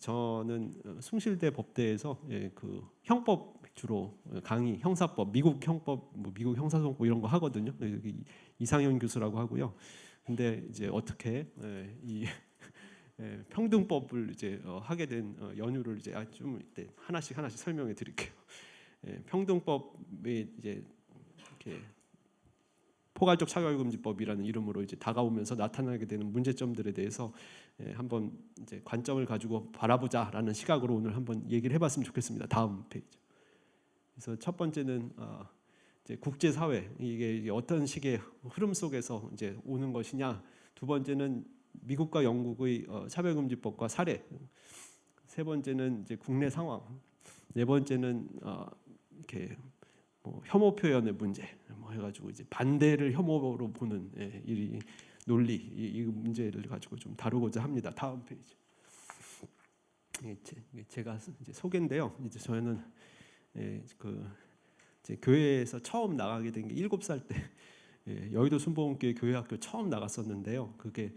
저는 숭실대 법대에서 그 형법 주로 강의, 형사법, 미국 형법, 뭐 미국 형사소송법 이런 거 하거든요. 여기 이상현 교수라고 하고요. 근데 이제 어떻게 이 평등법을 이제 하게 된 연유를 이제 좀 하나씩 설명해 드릴게요. 평등법이 이제 이렇게 포괄적 차별금지법이라는 이름으로 이제 다가오면서 나타나게 되는 문제점들에 대해서 한번 이제 관점을 가지고 바라보자라는 시각으로 오늘 한번 얘기를 해봤으면 좋겠습니다. 다음 페이지. 그래서 첫 번째는 이제 국제 사회 이게 어떤 식의 흐름 속에서 이제 오는 것이냐. 두 번째는 미국과 영국의 차별금지법과 사례. 세 번째는 이제 국내 상황. 네 번째는 이렇게 뭐 혐오 표현의 문제 뭐 해가지고 이제 반대를 혐오로 보는 이 논리 이 문제를 가지고 좀 다루고자 합니다. 다음 페이지. 제가 이제 소개인데요. 이제 저는 그 이제 교회에서 처음 나가게 된 게 7살 때 여의도 순복음교회 교회학교 처음 나갔었는데요. 그게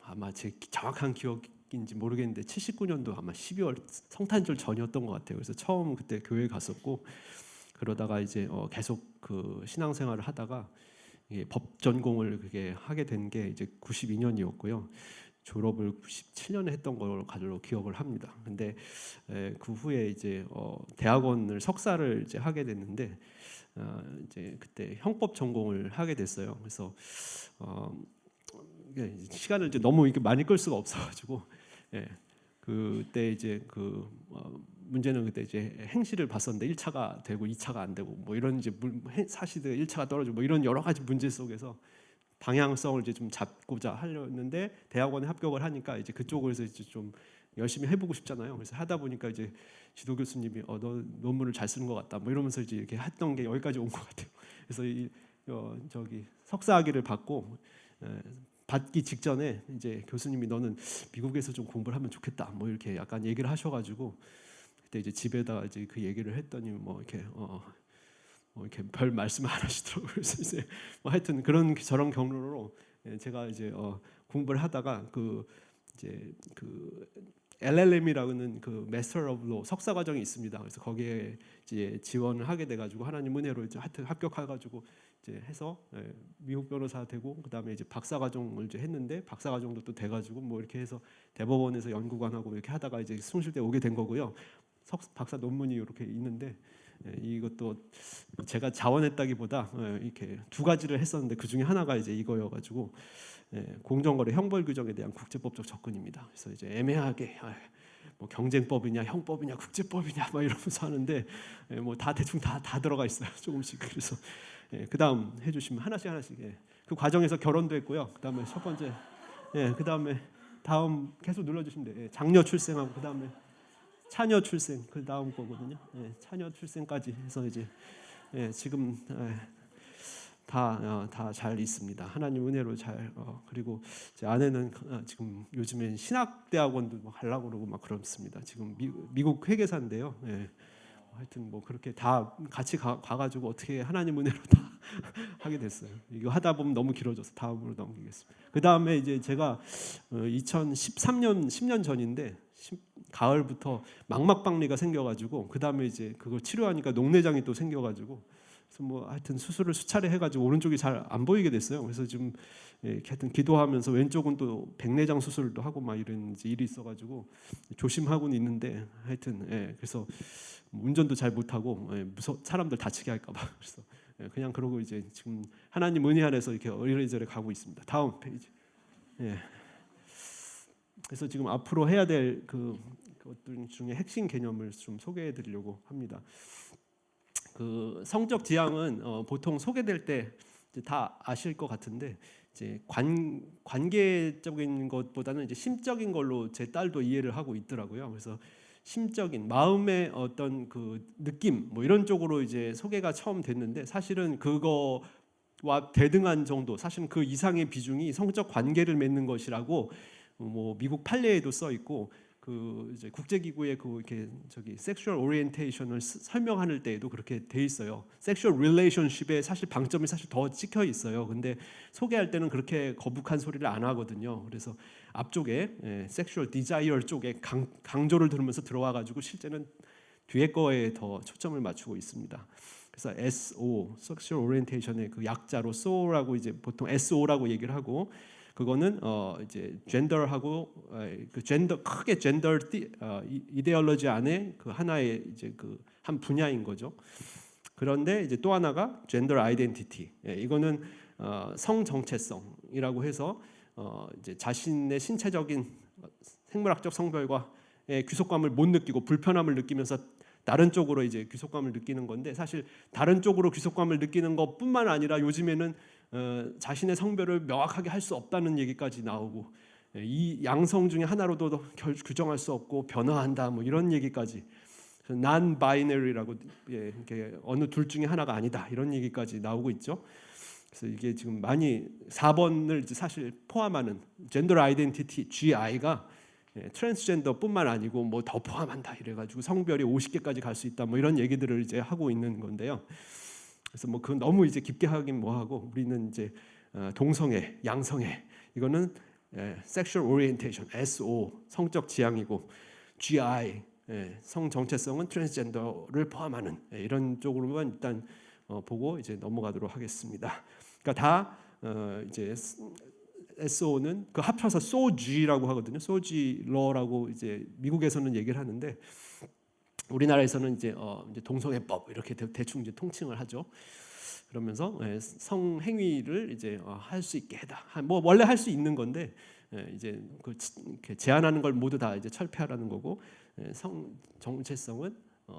아마 제 정확한 기억인지 모르겠는데 79년도 아마 12월 성탄절 전이었던 것 같아요. 그래서 처음 그때 교회 갔었고. 그러다가 이제 계속 그 신앙생활을 하다가 법 전공을 그게 하게 된 게 이제 92년이었고요. 졸업을 97년에 했던 걸로 가지고 기억을 합니다. 근데 그 후에 이제 대학원을 석사를 이제 하게 됐는데 이제 그때 형법 전공을 하게 됐어요. 그래서 시간을 이제 너무 이렇게 많이 끌 수가 없어가지고 그때 이제 문제는 그때 이제 행시를 봤었는데 1차가 되고 2차가 안 되고 뭐 이런 이제 사시들 1차가 떨어지고 뭐 이런 여러 가지 문제 속에서 방향성을 이제 좀 잡고자 하려는데 대학원에 합격을 하니까 이제 그쪽에서 이제 좀 열심히 해보고 싶잖아요. 그래서 하다 보니까 이제 지도 교수님이 너 논문을 잘 쓰는 것 같다 뭐 이러면서 이제 이렇게 했던 게 여기까지 온 것 같아요. 그래서 저기 석사학위를 받기 직전에 이제 교수님이 너는 미국에서 좀 공부를 하면 좋겠다 뭐 이렇게 약간 얘기를 하셔가지고 그때 이제 집에다 이제 그 얘기를 했더니 뭐 이렇게 이렇게 별 말씀 안 하시더라고요. 그래서 이제 뭐 하여튼 그런 저런 경로로 제가 이제 공부를 하다가 이제 LLM이라는 그 Master of Law 석사 과정이 있습니다. 그래서 거기에 이제 지원을 하게 돼가지고 하나님 은혜로 이제 하여튼 합격해가지고 이제 해서 미국 변호사 되고 그다음에 이제 박사 과정을 이제 했는데 박사 과정도 또 돼가지고 뭐 이렇게 해서 대법원에서 연구관하고 이렇게 하다가 이제 숭실대 오게 된 거고요. 박사 논문이 이렇게 있는데 이것도 제가 자원했다기보다 이렇게 두 가지를 했었는데 그 중에 하나가 이제 이거여가지고 공정거래 형벌 규정에 대한 국제법적 접근입니다. 그래서 이제 애매하게 뭐 경쟁법이냐 형법이냐 국제법이냐 막 이러면서 하는데 뭐 다 대충 다 들어가 있어요. 조금씩. 그래서 그 다음 해주시면 하나씩 그 과정에서 결혼도 했고요. 그 다음에 첫 번째 그 다음에 다음 계속 눌러주시면 돼요. 장녀 출생하고 그 다음에 차녀 출생 그 다음 거거든요. 차녀 출생까지 해서 이제 지금 다 잘 있습니다. 하나님 은혜로 잘 그리고 제 아내는 지금 요즘엔 신학대학원도 막 가려고 그러고 막 그렇습니다. 지금 미국 회계사인데요. 하여튼 뭐 그렇게 다 같이 가가지고 어떻게 하나님 은혜로 다 하게 됐어요. 이거 하다 보면 너무 길어져서 다음으로 넘기겠습니다. 그 다음에 이제 제가 2013년 10년 전인데 가을부터 망막박리가 생겨가지고 그 다음에 이제 그걸 치료하니까 녹내장이 또 생겨가지고 그래서 뭐 하여튼 수술을 수차례 해가지고 오른쪽이 잘 안 보이게 됐어요. 그래서 지금 하여튼 기도하면서 왼쪽은 또 백내장 수술도 하고 막 이런 일이 있어가지고 조심하고는 있는데 하여튼 그래서 운전도 잘 못하고 사람들 다치게 할까봐 그래서 그냥 그러고 이제 지금 하나님 은혜 안에서 이렇게 이래저래 가고 있습니다. 다음 페이지. 그래서 지금 앞으로 해야 될 그것들 중에 핵심 개념을 좀 소개해드리려고 합니다. 그 성적 지향은 보통 소개될 때 다 아실 것 같은데 이제 관계적인 것보다는 이제 심적인 걸로 제 딸도 이해를 하고 있더라고요. 그래서 심적인 마음의 어떤 그 느낌 뭐 이런 쪽으로 이제 소개가 처음 됐는데 사실은 그거와 대등한 정도, 사실은 그 이상의 비중이 성적 관계를 맺는 것이라고 뭐 미국 판례에도 써 있고 그 이제 국제기구의 그 이렇게 저기 섹슈얼 오리엔테이션을 설명할 때에도 그렇게 돼 있어요. 섹슈얼 릴레이션십에 사실 방점이 사실 더 찍혀 있어요. 근데 소개할 때는 그렇게 거북한 소리를 안 하거든요. 그래서 앞쪽에 섹슈얼 디자이어 쪽에 강조를 들으면서 들어와 가지고 실제는 뒤에 거에 더 초점을 맞추고 있습니다. 그래서 SO, 섹슈얼 오리엔테이션의 그 약자로 SO라고 이제 보통 SO라고 얘기를 하고, 그거는 이제 젠더하고 그 젠더 크게 젠더 이데올로지 안에 그 하나의 이제 그 한 분야인 거죠. 그런데 이제 또 하나가 젠더 아이덴티티. 이거는 성 정체성이라고 해서 이제 자신의 신체적인 생물학적 성별과의 귀속감을 못 느끼고 불편함을 느끼면서 다른 쪽으로 이제 귀속감을 느끼는 건데, 사실 다른 쪽으로 귀속감을 느끼는 것뿐만 아니라 요즘에는 자신의 성별을 명확하게 할 수 없다는 얘기까지 나오고, 이 양성 중에 하나로도 규정할 수 없고 변화한다 뭐 이런 얘기까지, non binary라고 이렇게 어느 둘 중에 하나가 아니다 이런 얘기까지 나오고 있죠. 그래서 이게 지금 많이 4번을 사실 포함하는 젠더 아이덴티티 GI가 트랜스젠더뿐만 아니고 뭐 더 포함한다 이래가지고 성별이 50개까지 갈 수 있다 뭐 이런 얘기들을 이제 하고 있는 건데요. 그래서 뭐 그 너무 이제 깊게 하긴 뭐하고, 우리는 이제 동성애, 양성애, 이거는 sexual orientation SO 성적 지향이고, GI 성 정체성은 트랜스젠더를 포함하는 이런 쪽으로만 일단 보고 이제 넘어가도록 하겠습니다. 그러니까 다 이제 SO는 그 합쳐서 SOG라고 하거든요. SOG 러라고 이제 미국에서는 얘기를 하는데, 우리나라에서는 이제 동성애법 이렇게 대충 이제 통칭을 하죠. 그러면서 성행위를 이제 할 수 있게 해다. 뭐 원래 할 수 있는 건데 이제 그 제한하는 걸 모두 다 이제 철폐하라는 거고, 성 정체성은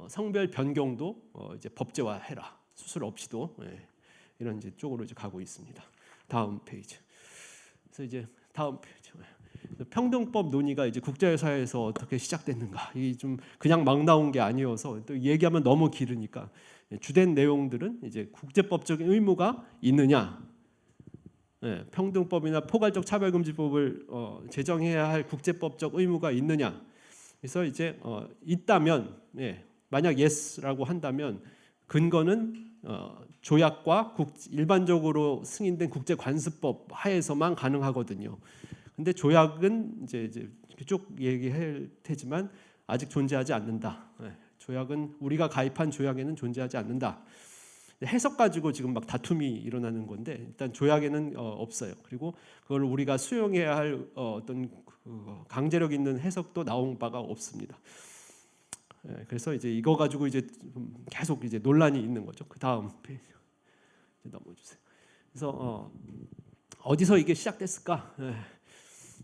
성별 변경도 이제 법제화해라. 수술 없이도 이런 이제 쪽으로 이제 가고 있습니다. 다음 페이지. 그래서 이제 다음 페이지. 평등법 논의가 이제 국제사회에서 어떻게 시작됐는가, 이게 좀 그냥 막 나온 게 아니어서 또 얘기하면 너무 길으니까 주된 내용들은 이제 국제법적인 의무가 있느냐, 평등법이나 포괄적 차별금지법을 제정해야 할 국제법적 의무가 있느냐. 그래서 이제 있다면, 만약 yes라고 한다면 근거는 조약과 일반적으로 승인된 국제관습법 하에서만 가능하거든요. 근데 조약은 이제 쭉 얘기할 테지만 아직 존재하지 않는다. 조약은 우리가 가입한 조약에는 존재하지 않는다. 해석 가지고 지금 막 다툼이 일어나는 건데, 일단 조약에는 없어요. 그리고 그걸 우리가 수용해야 할 어떤 강제력 있는 해석도 나온 바가 없습니다. 그래서 이제 이거 가지고 이제 계속 이제 논란이 있는 거죠. 그 다음 페이지 넘어주세요. 그래서 어디서 이게 시작됐을까?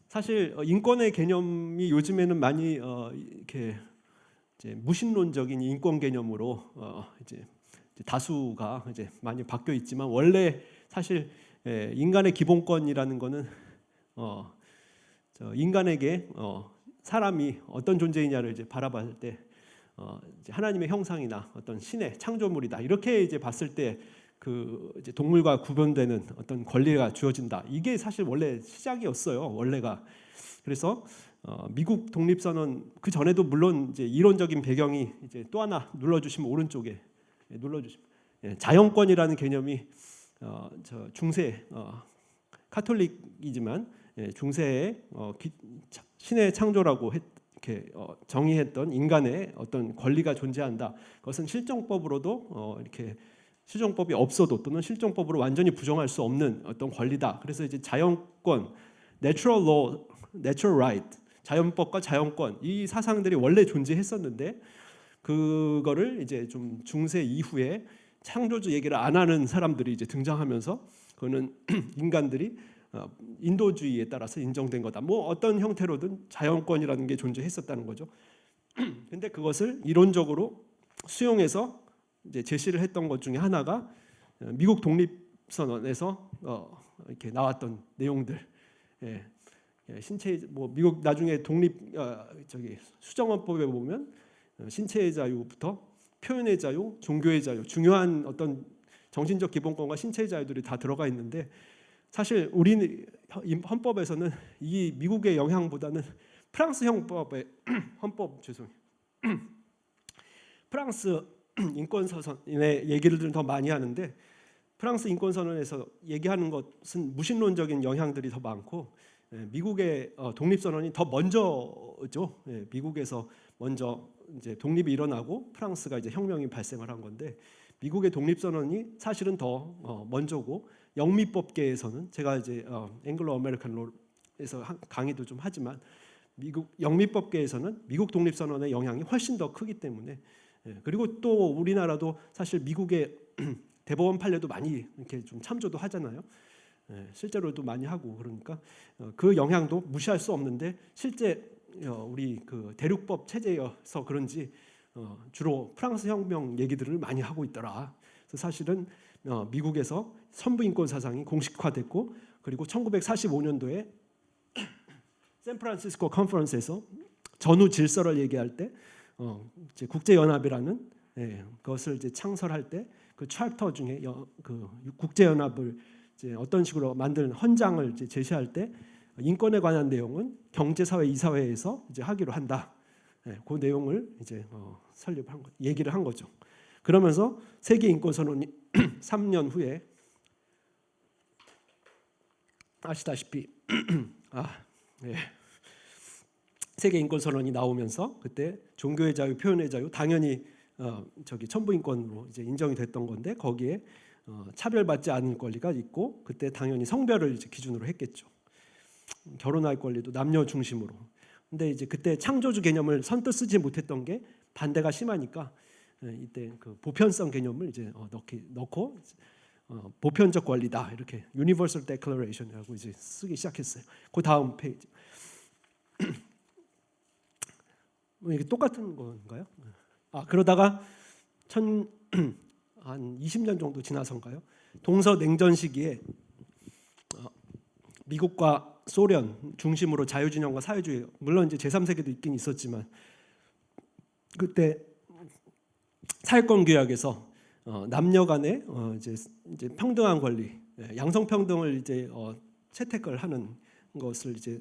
사실 인권의 개념이 요즘에는 많이 이렇게 이제 무신론적인 인권 개념으로 이제 다수가 이제 많이 바뀌어 있지만, 원래 사실 인간의 기본권이라는 거는 인간에게 사람이 어떤 존재이냐를 이제 바라볼 때 이제 하나님의 형상이나 어떤 신의 창조물이다 이렇게 이제 봤을 때 그 이제 동물과 구분되는 어떤 권리가 주어진다. 이게 사실 원래 시작이었어요. 원래가. 그래서 미국 독립선언 그 전에도 물론 이제 이론적인 배경이 이제 또 하나 눌러주시면 오른쪽에 눌러주시면 자연권이라는 개념이 저 중세 카톨릭이지만 중세의 신의 창조라고 이렇게 정의했던 인간의 어떤 권리가 존재한다. 그것은 실정법으로도 이렇게 실정법이 없어도 또는 실정법으로 완전히 부정할 수 없는 어떤 권리다. 그래서 이제 자연권, natural law, natural right, 자연법과 자연권 이 사상들이 원래 존재했었는데, 그거를 이제 좀 중세 이후에 창조주 얘기를 안 하는 사람들이 이제 등장하면서, 그거는 인간들이 인도주의에 따라서 인정된 거다. 뭐 어떤 형태로든 자연권이라는 게 존재했었다는 거죠. 근데 그것을 이론적으로 수용해서 이제 제시를 했던 것 중에 하나가 미국 독립선언에서 이렇게 나왔던 내용들. 신체 뭐 미국 나중에 독립 수정헌법에 보면 신체의 자유부터 표현의 자유, 종교의 자유, 중요한 어떤 정신적 기본권과 신체의 자유들이 다 들어가 있는데, 사실 우리 헌법에서는 이 미국의 영향보다는 프랑스 헌법의 헌법 죄송해요. 프랑스 인권선언의 얘기를 더 많이 하는데 프랑스 인권선언에서 얘기하는 것은 무신론적인 영향들이 더 많고 미국의 독립선언이 더 먼저죠. 미국에서 먼저 이제 독립이 일어나고 프랑스가 이제 혁명이 발생을 한 건데 미국의 독립선언이 사실은 더 먼저고 영미법계에서는 제가 이제 앵글로 아메리칸 롤에서 강의도 좀 하지만 미국 영미법계에서는 미국 독립선언의 영향이 훨씬 더 크기 때문에 그리고 또 우리나라도 사실 미국의 대법원 판례도 많이 이렇게 좀 참조도 하잖아요. 실제로도 많이 하고 그러니까 그 영향도 무시할 수 없는데 실제 우리 그 대륙법 체제여서 그런지 주로 프랑스 혁명 얘기들을 많이 하고 있더라. 그래서 사실은 미국에서 선부인권 사상이 공식화됐고 그리고 1945년도에 샌프란시스코 컨퍼런스에서 전후 질서를 얘기할 때 이제 국제연합이라는 그것을 이제 창설할 때 그 챕터 중에 그 국제연합을 이제 어떤 식으로 만드는 헌장을 이제 제시할 때 인권에 관한 내용은 경제사회 이사회에서 이제 하기로 한다. 그 내용을 이제 설립한 거, 얘기를 한 거죠. 그러면서 세계 인권 선언이 3년 후에 아시다시피 세계 인권 선언이 나오면서 그때 종교의 자유, 표현의 자유 당연히 저기 천부인권으로 이제 인정이 됐던 건데 거기에 차별받지 않을 권리가 있고 그때 당연히 성별을 이제 기준으로 했겠죠. 결혼할 권리도 남녀 중심으로. 근데 이제 그때 창조주 개념을 선뜻 쓰지 못했던 게 반대가 심하니까 이때 그 보편성 개념을 이제 넣고 보편적 권리다 이렇게 Universal Declaration이라고 이제 쓰기 시작했어요. 그 다음 페이지. 이게 똑같은 건가요? 그러다가 한 20년 정도 지나서인가요? 동서냉전 시기에 미국과 소련 중심으로 자유진영과 사회주의 물론 이제 제3세계도 있긴 있었지만 그때 사회권 규약에서 남녀 간의 이제 평등한 권리, 양성평등을 이제 채택을 하는 것을 이제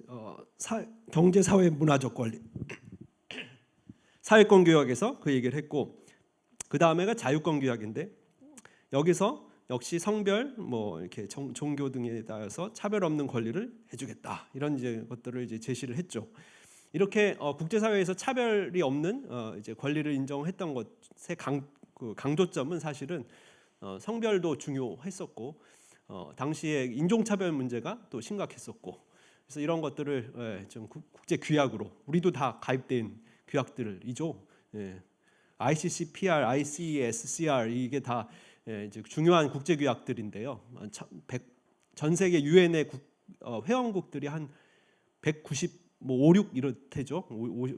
경제 사회 문화적 권리 사회권 규약에서 그 얘기를 했고 그 다음에가 자유권 규약인데 여기서 역시 성별 뭐 이렇게 종교 등에 따라서 차별 없는 권리를 해주겠다 이런 이제 것들을 이제 제시를 했죠. 이렇게 국제사회에서 차별이 없는 이제 권리를 인정했던 것의 강조점은 사실은 성별도 중요했었고 당시에 인종차별 문제가 또 심각했었고 그래서 이런 것들을 좀 국제 규약으로 우리도 다 가입된 규약들이죠. ICCPR, ICSCR 이게 다 이제 중요한 국제 규약들인데요. 전 세계 유엔의 회원국들이 한 195, 6 이렇대죠.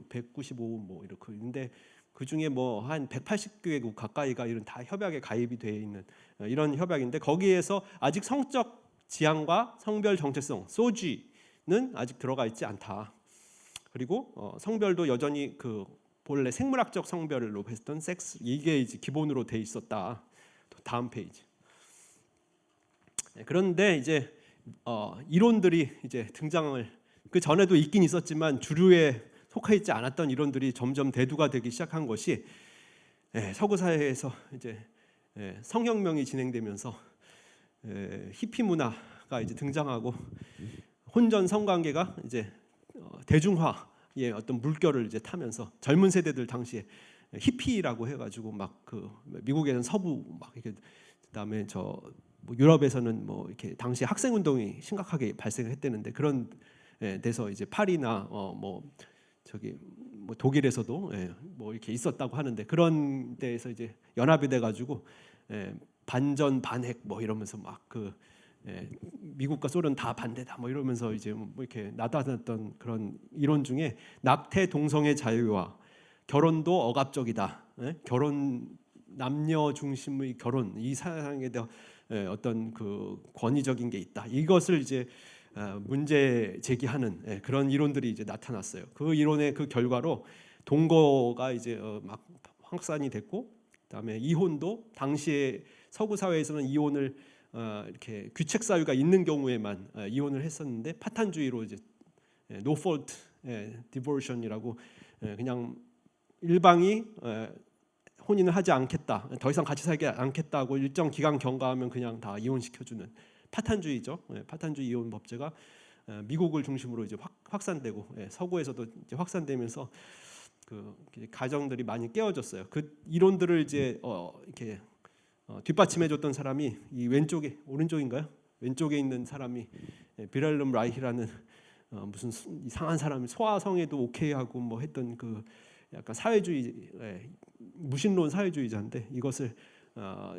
195 뭐 이렇게. 근데 그 중에 뭐 한 180개국 가까이가 이런 다 협약에 가입이 되어 있는 이런 협약인데 거기에서 아직 성적 지향과 성별 정체성 소지는 아직 들어가 있지 않다. 그리고 성별도 여전히 그 본래 생물학적 성별로 했던 섹스 이게 이제 기본으로 돼 있었다. 다음 페이지. 그런데 이제 이론들이 이제 등장을 그 전에도 있긴 있었지만 주류에 속해 있지 않았던 이론들이 점점 대두가 되기 시작한 것이 서구 사회에서 이제 성혁명이 진행되면서 히피 문화가 이제 등장하고 혼전 성관계가 이제 대중화의 어떤 물결을 이제 타면서 젊은 세대들 당시에 히피라고 해가지고 막 그 미국에는 서부 막 이렇게 그다음에 뭐 유럽에서는 뭐 이렇게 당시 학생 운동이 심각하게 발생했대는데 그런 데서 이제 파리나 뭐 저기 뭐 독일에서도 뭐 이렇게 있었다고 하는데 그런 데에서 이제 연합이 돼가지고 반전 반핵 뭐 이러면서 막 그 미국과 소련 다 반대다 뭐 이러면서 이제 뭐 이렇게 나타났던 그런 이론 중에 낙태 동성애 자유와 결혼도 억압적이다. 결혼 남녀 중심의 결혼 이 사상에 대한 어떤 그 권위적인 게 있다. 이것을 이제 문제 제기하는 그런 이론들이 이제 나타났어요. 그 이론의 그 결과로 동거가 이제 막 확산이 됐고, 그다음에 이혼도 당시에 서구 사회에서는 이혼을 이렇게 규책 사유가 있는 경우에만 이혼을 했었는데 파탄주의로 이제 노 폴트 디보션이라고 그냥 일방이 혼인을 하지 않겠다, 더 이상 같이 살지 않겠다고 일정 기간 경과하면 그냥 다 이혼시켜주는 파탄주의죠. 파탄주의 이혼 법제가 미국을 중심으로 이제 확산되고 서구에서도 이제 확산되면서 그 가정들이 많이 깨어졌어요. 그 이론들을 이제 이렇게 뒷받침해줬던 사람이 이 왼쪽에 오른쪽인가요? 왼쪽에 있는 사람이 비렐름 라이히라는 무슨 이상한 사람이 소아성애도 오케이하고 뭐 했던 그 약간 사회주의 무신론 사회주의자인데 이것을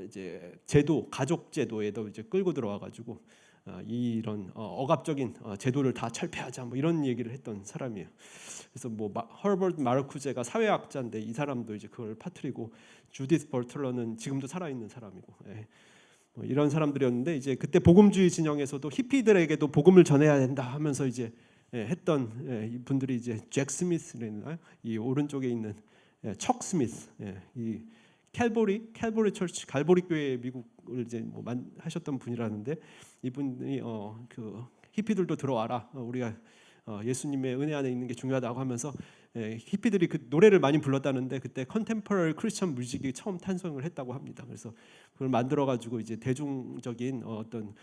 이제 제도 가족 제도에도 이제 끌고 들어와 가지고 이런 억압적인 제도를 다 철폐하자 뭐 이런 얘기를 했던 사람이에요. 그래서 뭐 허버트 마르쿠제가 사회학자인데 이 사람도 이제 그걸 퍼뜨리고 주디스 벌틀러는 지금도 살아 있는 사람이고 뭐 이런 사람들이었는데 이제 그때 복음주의 진영에서도 히피들에게도 복음을 전해야 된다 하면서 이제 했던 이 분들이 이제 잭 스미스라는 이 오른쪽에 있는 척 스미스 이 캘보리 처치 갈보리 교회 미국을 이제 뭐 하셨던 분이라는데 이분이 그 히피들도 들어와라 우리가 예수님의 은혜 안에 있는 게 중요하다고 하면서 히피들이 그 노래를 많이 불렀다는데 그때 컨템퍼러리 크리스천 뮤직이 처음 탄생을 했다고 합니다. 그래서 그걸 만들어 가지고 이제 대중적인 어떤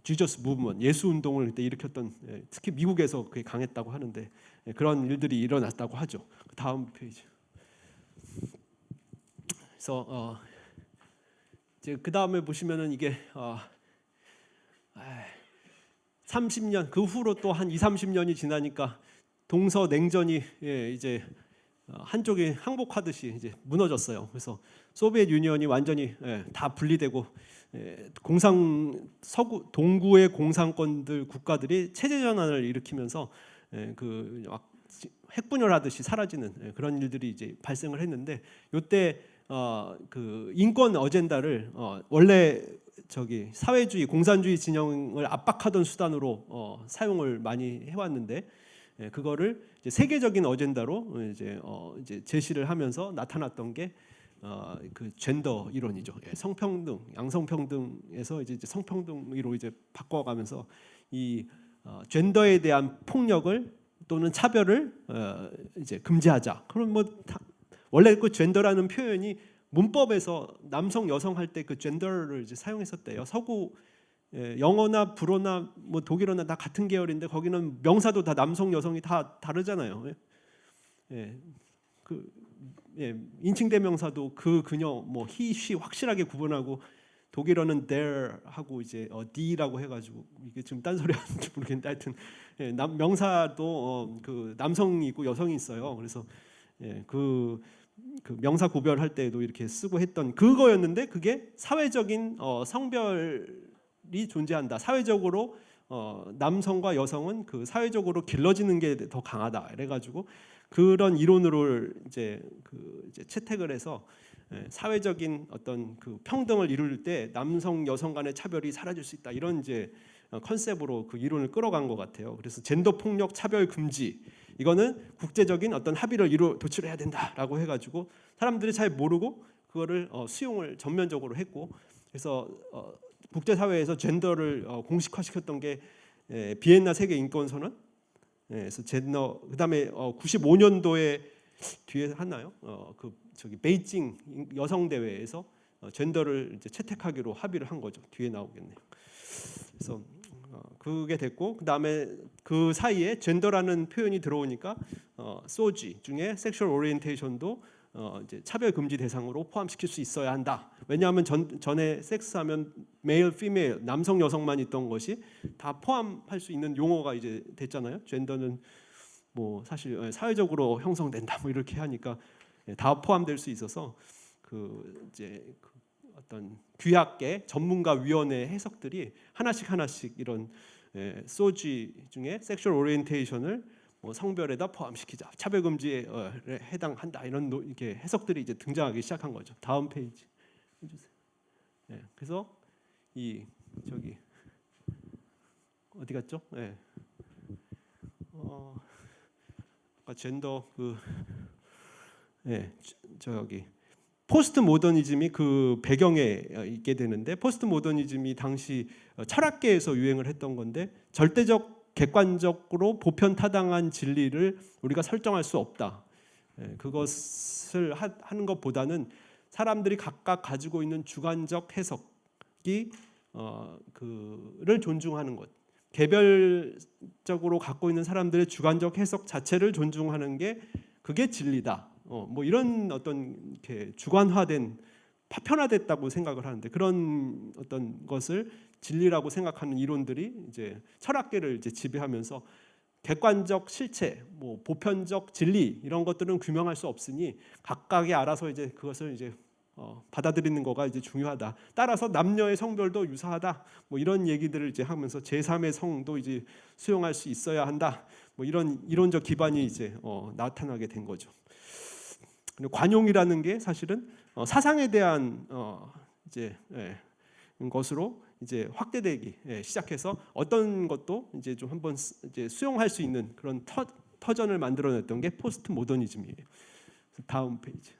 지저스 무브먼트 예수 운동을 그때 일으켰던 특히 미국에서 그게 강했다고 하는데 그런 일들이 일어났다고 하죠. 다음 페이지. 그래서 이제 그 다음에 보시면은 이게 30년 그 후로 또 한 20-30년이 지나니까 동서냉전이 이제 한쪽이 항복하듯이 이제 무너졌어요. 그래서 소비에트 유니언이 완전히 다 분리되고 서구 동구의 공산권들 국가들이 체제 전환을 일으키면서 그 핵분열하듯이 사라지는 그런 일들이 이제 발생을 했는데 이때 그 인권 어젠다를 원래 저기 사회주의 공산주의 진영을 압박하던 수단으로 사용을 많이 해왔는데 그거를 이제 세계적인 어젠다로 이제 제시를 하면서 나타났던 게 그 젠더 이론이죠. 성평등, 양성평등에서 이제 성평등으로 이제 바꿔가면서 이 젠더에 대한 폭력을 또는 차별을 이제 금지하자. 그럼 뭐 원래 그 젠더라는 표현이 문법에서 남성 여성 할 때 그 젠더를 이제 사용했었대요. 서구 영어나 불어나 뭐 독일어나 다 같은 계열인데 거기는 명사도 다 남성 여성이 다 다르잖아요. 인칭 대명사도 그 그녀 뭐 he she 확실하게 구분하고 독일어는 there 하고 이제 the라고 해가지고 이게 지금 딴소리 하는지 모르겠는데 하여튼 명사도 그 남성이 있고 여성이 있어요. 그래서 그 명사 구별할 때도 이렇게 쓰고 했던 그거였는데 그게 사회적인 성별이 존재한다. 사회적으로 남성과 여성은 그 사회적으로 길러지는 게 더 강하다. 이래가지고 그런 이론으로 이제 채택을 해서 사회적인 어떤 그 평등을 이룰 때 남성 여성 간의 차별이 사라질 수 있다. 이런 이제 컨셉으로 그 이론을 끌어간 것 같아요. 그래서 젠더 폭력 차별 금지 이거는 국제적인 어떤 합의를 도출해야 된다라고 해가지고 사람들이 잘 모르고 그거를 수용을 전면적으로 했고 그래서 국제사회에서 젠더를 공식화시켰던 게 비엔나 세계 인권선언. 그래서 젠더 그다음에 95년도에 뒤에 하나요? 그 저기 베이징 여성 대회에서 젠더를 이제 채택하기로 합의를 한 거죠. 뒤에 나오겠네요. 그래서 그게 됐고 그다음에 그 사이에 젠더라는 표현이 들어오니까 소지 중에 섹슈얼 오리엔테이션도 이제 차별 금지 대상으로 포함시킬 수 있어야 한다. 왜냐하면 전에 섹스하면 메일, 피메일, 남성, 여성만 있던 것이 다 포함할 수 있는 용어가 이제 됐잖아요. 젠더는 뭐 사실 사회적으로 형성된다 뭐 이렇게 하니까 다 포함될 수 있어서 그 이제 어떤 규약계 전문가 위원회 해석들이 하나씩 이런 소지 중에 섹슈얼 오리엔테이션을 뭐 성별에다 포함시키자, 차별 금지에 해당한다 이런 이렇게 해석들이 이제 등장하기 시작한 거죠. 다음 페이지 해주세요. 그래서 이 저기 어디 갔죠? 아까 젠더 저기 포스트 모더니즘이 그 배경에 있게 되는데 포스트 모더니즘이 당시 철학계에서 유행을 했던 건데 절대적 객관적으로 보편타당한 진리를 우리가 설정할 수 없다. 그것을 하는 것보다는 사람들이 각각 가지고 있는 주관적 해석이 그를 존중하는 것, 개별적으로 갖고 있는 사람들의 주관적 해석 자체를 존중하는 게 그게 진리다. 뭐 이런 어떤 이렇게 주관화된 파편화됐다고 생각을 하는데, 그런 어떤 것을 진리라고 생각하는 이론들이 이제 철학계를 이제 지배하면서 객관적 실체, 뭐 보편적 진리 이런 것들은 규명할 수 없으니 각각이 알아서 이제 그것을 이제 받아들이는 거가 이제 중요하다. 따라서 남녀의 성별도 유사하다. 뭐 이런 얘기들을 이제 하면서 제3의 성도 이제 수용할 수 있어야 한다. 뭐 이런 이론적 기반이 이제 나타나게 된 거죠. 관용이라는 게 사실은 사상에 대한 이제 것으로 이제 확대되기 시작해서 어떤 것도 이제 좀 한번 이제 수용할 수 있는 그런 터전을 만들어냈던 게 포스트 모더니즘이에요. 다음 페이지.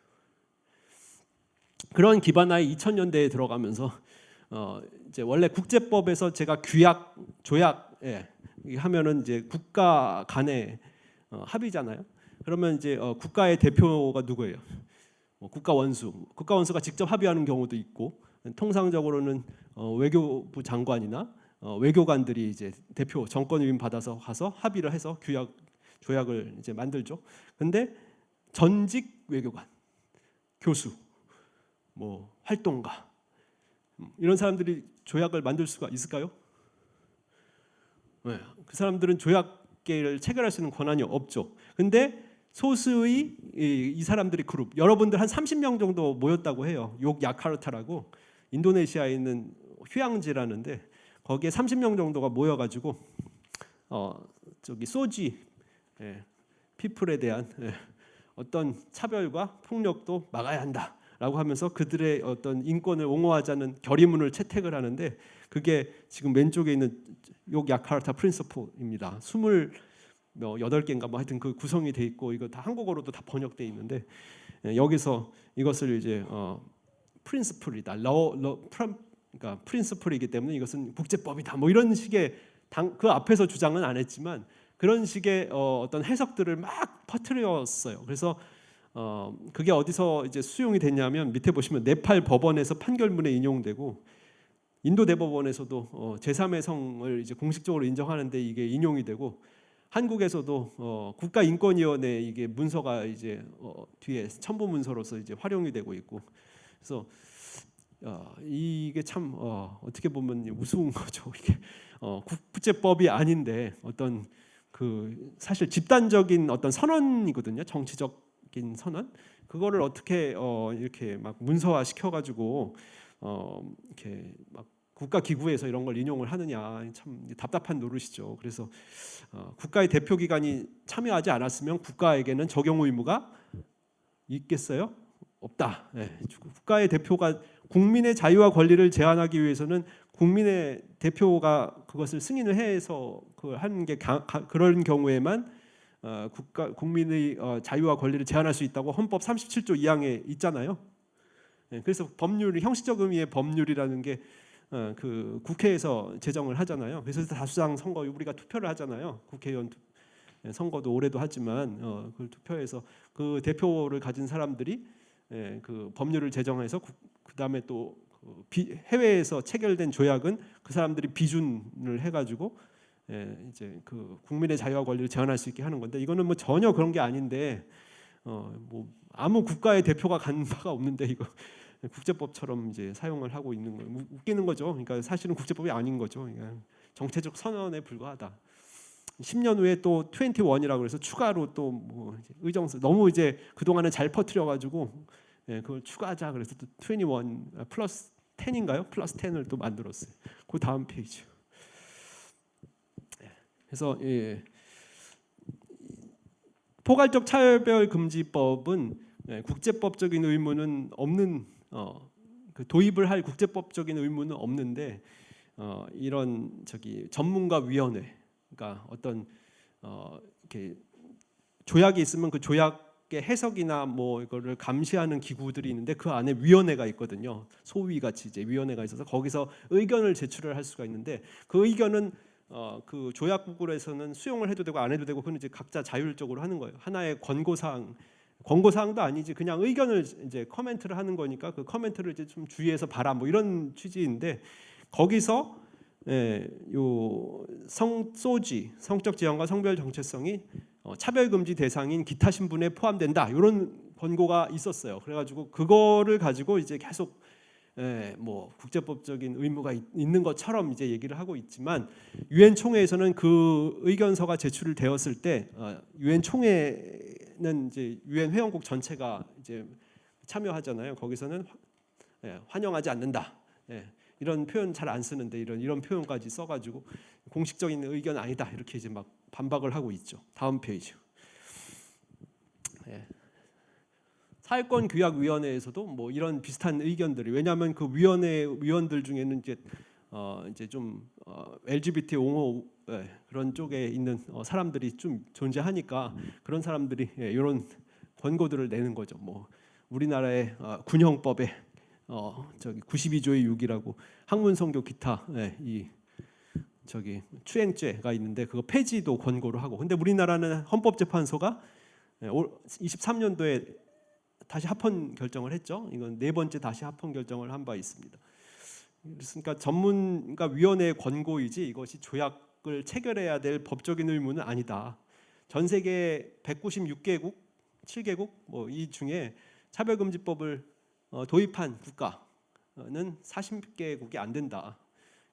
그런 기반하에 2000년대에 들어가면서 이제 원래 국제법에서 제가 규약, 조약 하면은 이제 국가 간의 합의잖아요. 그러면 이제 국가의 대표가 누구예요? 국가 원수. 국가 원수가 직접 합의하는 경우도 있고, 통상적으로는 외교부 장관이나 외교관들이 이제 대표 정권 위임 받아서 가서 합의를 해서 규약, 조약을 이제 만들죠. 근데 전직 외교관, 교수, 뭐 활동가 이런 사람들이 조약을 만들 수가 있을까요? 네, 그 사람들은 조약계를 체결할 수 있는 권한이 없죠. 근데 소수의 이 사람들이 그룹, 여러분들 한 30명 정도 모였다고 해요. 욕 야카르타라고 인도네시아에 있는 휴양지라는데 거기에 30명 정도가 모여가지고 저기 소지 피플에 대한 어떤 차별과 폭력도 막아야 한다라고 하면서 그들의 어떤 인권을 옹호하자는 결의문을 채택을 하는데, 그게 지금 왼쪽에 있는 욕 야카르타 프린서플입니다. 28개인가 뭐 하여튼 그 구성이 돼 있고, 이거 다 한국어로도 다 번역돼 있는데, 여기서 이것을 이제 프린스플이다, 그러니까 프린스플이기 때문에 이것은 국제법이다, 뭐 이런 식의 그 앞에서 주장은 안 했지만 그런 식의 어떤 해석들을 막 퍼뜨렸어요. 그래서 그게 어디서 이제 수용이 됐냐면, 밑에 보시면 네팔 법원에서 판결문에 인용되고, 인도 대법원에서도 제3의 성을 이제 공식적으로 인정하는데 이게 인용이 되고, 한국에서도 국가인권위원회 이게 문서가 이제 뒤에 첨부 문서로서 이제 활용이 되고 있고, 그래서 이게 참 어떻게 보면 우스운 거죠. 이게 국제법이 아닌데 어떤 그 사실 집단적인 어떤 선언이거든요. 정치적인 선언. 그거를 어떻게 이렇게 막 문서화 시켜가지고 이렇게 막 국가기구에서 이런 걸 인용을 하느냐, 참 답답한 노릇이죠. 그래서 국가의 대표기관이 참여하지 않았으면 국가에게는 적용 의무가 있겠어요? 없다. 국가의 대표가 국민의 자유와 권리를 제한하기 위해서는 국민의 대표가 그것을 승인을 해서 그걸 하는 게 그런 경우에만 국민의 자유와 권리를 제한할 수 있다고 헌법 37조 2항에 있잖아요. 그래서 법률이 형식적 의미의 법률이라는 게 그 국회에서 제정을 하잖아요. 그래서 다수당 선거 우리가 투표를 하잖아요. 국회의원 선거도 올해도 하지만 그 투표해서 그 대표를 가진 사람들이 그 법률을 제정해서 그다음에 또 해외에서 체결된 조약은 그 사람들이 비준을 해가지고 이제 그 국민의 자유와 권리를 제한할 수 있게 하는 건데, 이거는 뭐 전혀 그런 게 아닌데 뭐 아무 국가의 대표가 간 바가 없는데 이거 국제법처럼 이제 사용을 하고 있는 거 웃기는 거죠. 그러니까 사실은 국제법이 아닌 거죠. 그러니까 정체적 선언에 불과하다. 10년 후에 또 21이라고 그래서 추가로 또 뭐 의정서 너무 이제 그동안은 잘 퍼뜨려 가지고 그걸 추가하자 그래서 또 21 플러스 10인가요? 플러스 10을 또 만들었어요. 그 다음 페이지. 그래서 포괄적 차별금지법은 국제법적인 의무는 없는 그 도입을 할 국제법적인 의무는 없는데 이런 저기 전문가 위원회, 그러니까 어떤 이렇게 조약이 있으면 그 조약의 해석이나 뭐 이거를 감시하는 기구들이 있는데 그 안에 위원회가 있거든요. 소위 같이 이제 위원회가 있어서 거기서 의견을 제출을 할 수가 있는데 그 의견은 그 조약국으로서는 수용을 해도 되고 안 해도 되고 그건 이제 각자 자율적으로 하는 거예요. 하나의 권고사항도 아니지 그냥 의견을 이제 커멘트를 하는 거니까 그 커멘트를 이제 좀 주의해서 봐라 뭐 이런 취지인데 거기서 요 소지 성적 지향과 성별 정체성이 차별금지 대상인 기타 신분에 포함된다 이런 권고가 있었어요. 그래가지고 그거를 가지고 이제 계속 뭐 국제법적인 의무가 있는 것처럼 이제 얘기를 하고 있지만 유엔 총회에서는 그 의견서가 제출되었을 때 유엔 총회는 이제 유엔 회원국 전체가 이제 참여하잖아요. 거기서는 환영하지 않는다. 이런 표현 잘 안 쓰는데 이런 표현까지 써가지고 공식적인 의견 아니다 이렇게 이제 막 반박을 하고 있죠. 다음 페이지. 사회권규약위원회에서도 뭐 이런 비슷한 의견들이 왜냐하면 그 위원회 위원들 중에는 이제 좀 LGBT 옹호 그런 쪽에 있는 사람들이 좀 존재하니까 그런 사람들이 이런 권고들을 내는 거죠. 뭐 우리나라의 군형법에 저기 92조의 6이라고 학문성교 기타 이 저기 추행죄가 있는데 그거 폐지도 권고를 하고 근데 우리나라는 헌법재판소가 23년도에 다시 합헌 결정을 했죠. 이건 네 번째 다시 합헌 결정을 한 바 있습니다. 그러니까 전문가 위원회의 권고이지 이것이 조약을 체결해야 될 법적인 의무는 아니다. 전 세계 196개국, 7개국 뭐 이 중에 차별금지법을 도입한 국가는 40개국이 안 된다.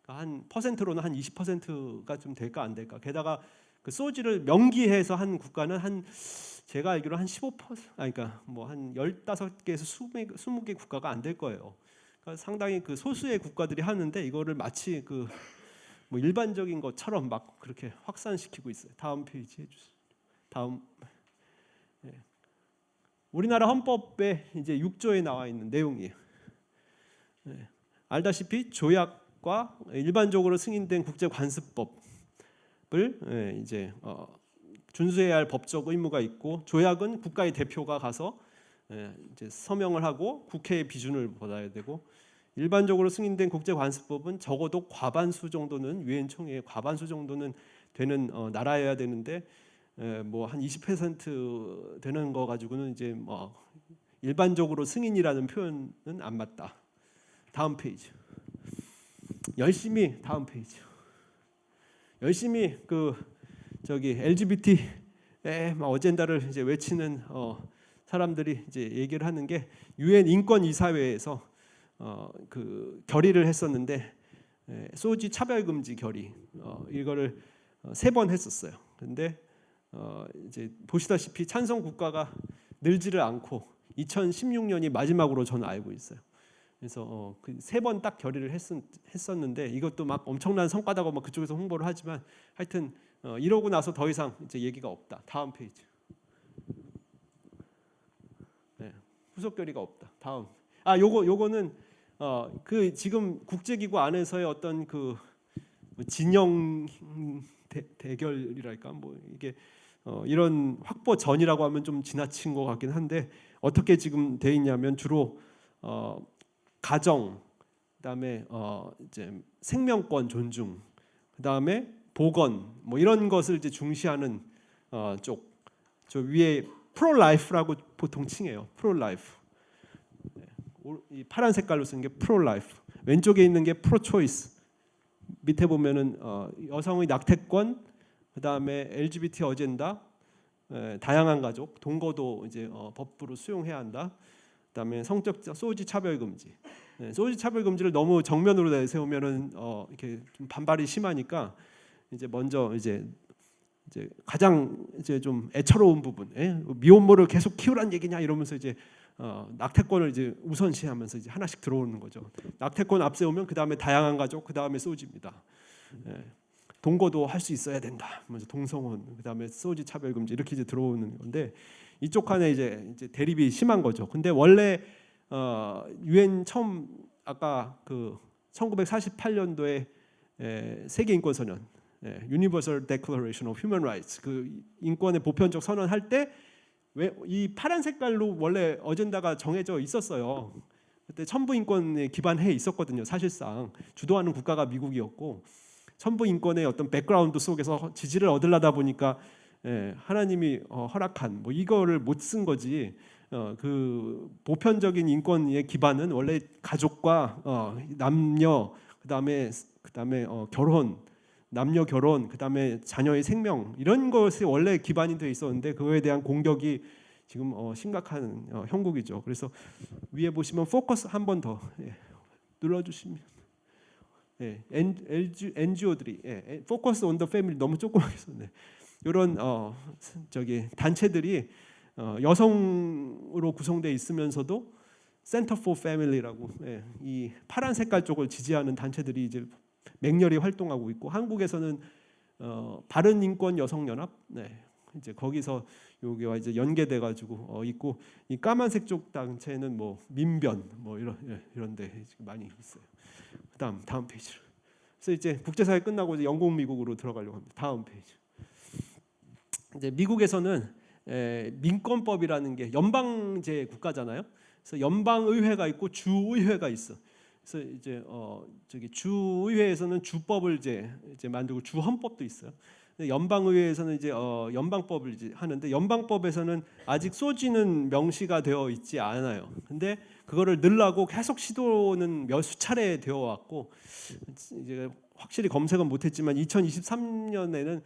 그러니까 한 퍼센트로는 한 20%가 좀 될까 안 될까. 게다가 그 소지를 명기해서 한 국가는 한 제가 알기로 한 15%, 그러니까 뭐 한 15개에서 20개 국가가 안 될 거예요. 그러니까 상당히 그 소수의 국가들이 하는데 이거를 마치 그 뭐 일반적인 것처럼 막 그렇게 확산시키고 있어요. 다음 페이지 해주세요. 다음. 우리나라 헌법에 이제 6조에 나와 있는 내용이에요. 알다시피 조약과 일반적으로 승인된 국제관습법을 이제 준수해야 할 법적 의무가 있고 조약은 국가의 대표가 가서 이제 서명을 하고 국회의 비준을 받아야 되고 일반적으로 승인된 국제관습법은 적어도 과반수 정도는 유엔 총회의 과반수 정도는 되는 나라여야 되는데 뭐 한 20% 되는 거 가지고는 이제 뭐 일반적으로 승인이라는 표현은 안 맞다. 다음 페이지. 열심히 다음 페이지. 열심히 그 저기 LGBT의 어젠다를 이제 외치는 사람들이 이제 얘기를 하는 게 유엔 인권이사회에서 그 결의를 했었는데 소지 차별금지 결의 이거를 3번 했었어요. 근데 이제 보시다시피 찬성 국가가 늘지를 않고 2016년이 마지막으로 저는 알고 있어요. 그래서 그 3번 딱 결의를 했었는데 이것도 막 엄청난 성과다고 막 그쪽에서 홍보를 하지만 하여튼 이러고 나서 더 이상 이제 얘기가 없다. 다음 페이지. 후속 결의가 없다. 다음. 요거는 그 지금 국제기구 안에서의 어떤 그 진영 대결이랄까 뭐 이게 이런 확보 전이라고 하면 좀 지나친 것 같긴 한데 어떻게 지금 돼 있냐면 주로 가정, 그다음에 이제 생명권 존중, 그다음에 보건 뭐 이런 것을 이제 중시하는 저 위에 프로라이프라고 보통 칭해요. 프로라이프. 이 파란 색깔로 쓴 게 프로라이프. 왼쪽에 있는 게 프로초이스. 밑에 보면은 여성의 낙태권, 그다음에 LGBT 어젠다, 다양한 가족, 동거도 이제 법부로 수용해야 한다. 그다음에 성적 소지 차별 금지. 소지 차별 금지를 너무 정면으로 내세우면은 이렇게 좀 반발이 심하니까 이제 먼저 이제 가장 이제 좀 애처로운 부분, 미혼모를 계속 키우란 얘기냐 이러면서 이제 낙태권을 이제 우선시하면서 이제 하나씩 들어오는 거죠. 낙태권 앞세우면 그 다음에 다양한 가족, 그 다음에 소지입니다. 동거도 할 수 있어야 된다. 먼저 동성혼, 그 다음에 소지 차별 금지 이렇게 이제 들어오는 건데 이쪽 칸에 이제 대립이 심한 거죠. 근데 원래 유엔 처음 아까 그 1948년도에 세계 인권 선언, Universal Declaration of Human Rights 그 인권의 보편적 선언할 때 왜 이 파란 색깔로 원래 어젠다가 정해져 있었어요. 그때 천부 인권에 기반해 있었거든요. 사실상 주도하는 국가가 미국이었고 천부 인권의 어떤 백그라운드 속에서 지지를 얻으려다 보니까 하나님이 허락한 뭐 이거를 못 쓴 거지. 그 보편적인 인권의 기반은 원래 가족과 남녀 그다음에 결혼, 남녀 결혼, 그다음에 자녀의 생명 이런 것이 원래 기반이 돼 있었는데 그거에 대한 공격이 지금 심각한 형국이죠. 그래서 위에 보시면 포커스 한 번 더 눌러주시면 NGO들이 포커스 온 더 패밀리 너무 조그맣게 썼네. 이런 단체들이 여성으로 구성되어 있으면서도 센터 포 패밀리라고 이 파란 색깔 쪽을 지지하는 단체들이 이제 맹렬히 활동하고 있고 한국에서는 바른 인권 여성 연합 이제 거기서 여기와 이제 연계돼 가지고 있고 이 까만색 쪽 단체는 뭐 민변 뭐 이런데 많이 있어요. 다음 페이지로. 그래서 이제 국제사회 끝나고 이제 영국 미국으로 들어가려고 합니다. 다음 페이지. 이제 미국에서는 민권법이라는 게 연방제 국가잖아요. 그래서 연방의회가 있고 주의회가 있어. 그래서 이제 주의회에서는 주법을 이제 만들고 주헌법도 있어요. 연방의회에서는 이제 연방법을 이제 하는데 연방법에서는 아직 소지는 명시가 되어 있지 않아요. 근데 그거를 넣으려고 계속 시도는 몇 수차례 되어 왔고 이제 확실히 검색은 못했지만 2023년에는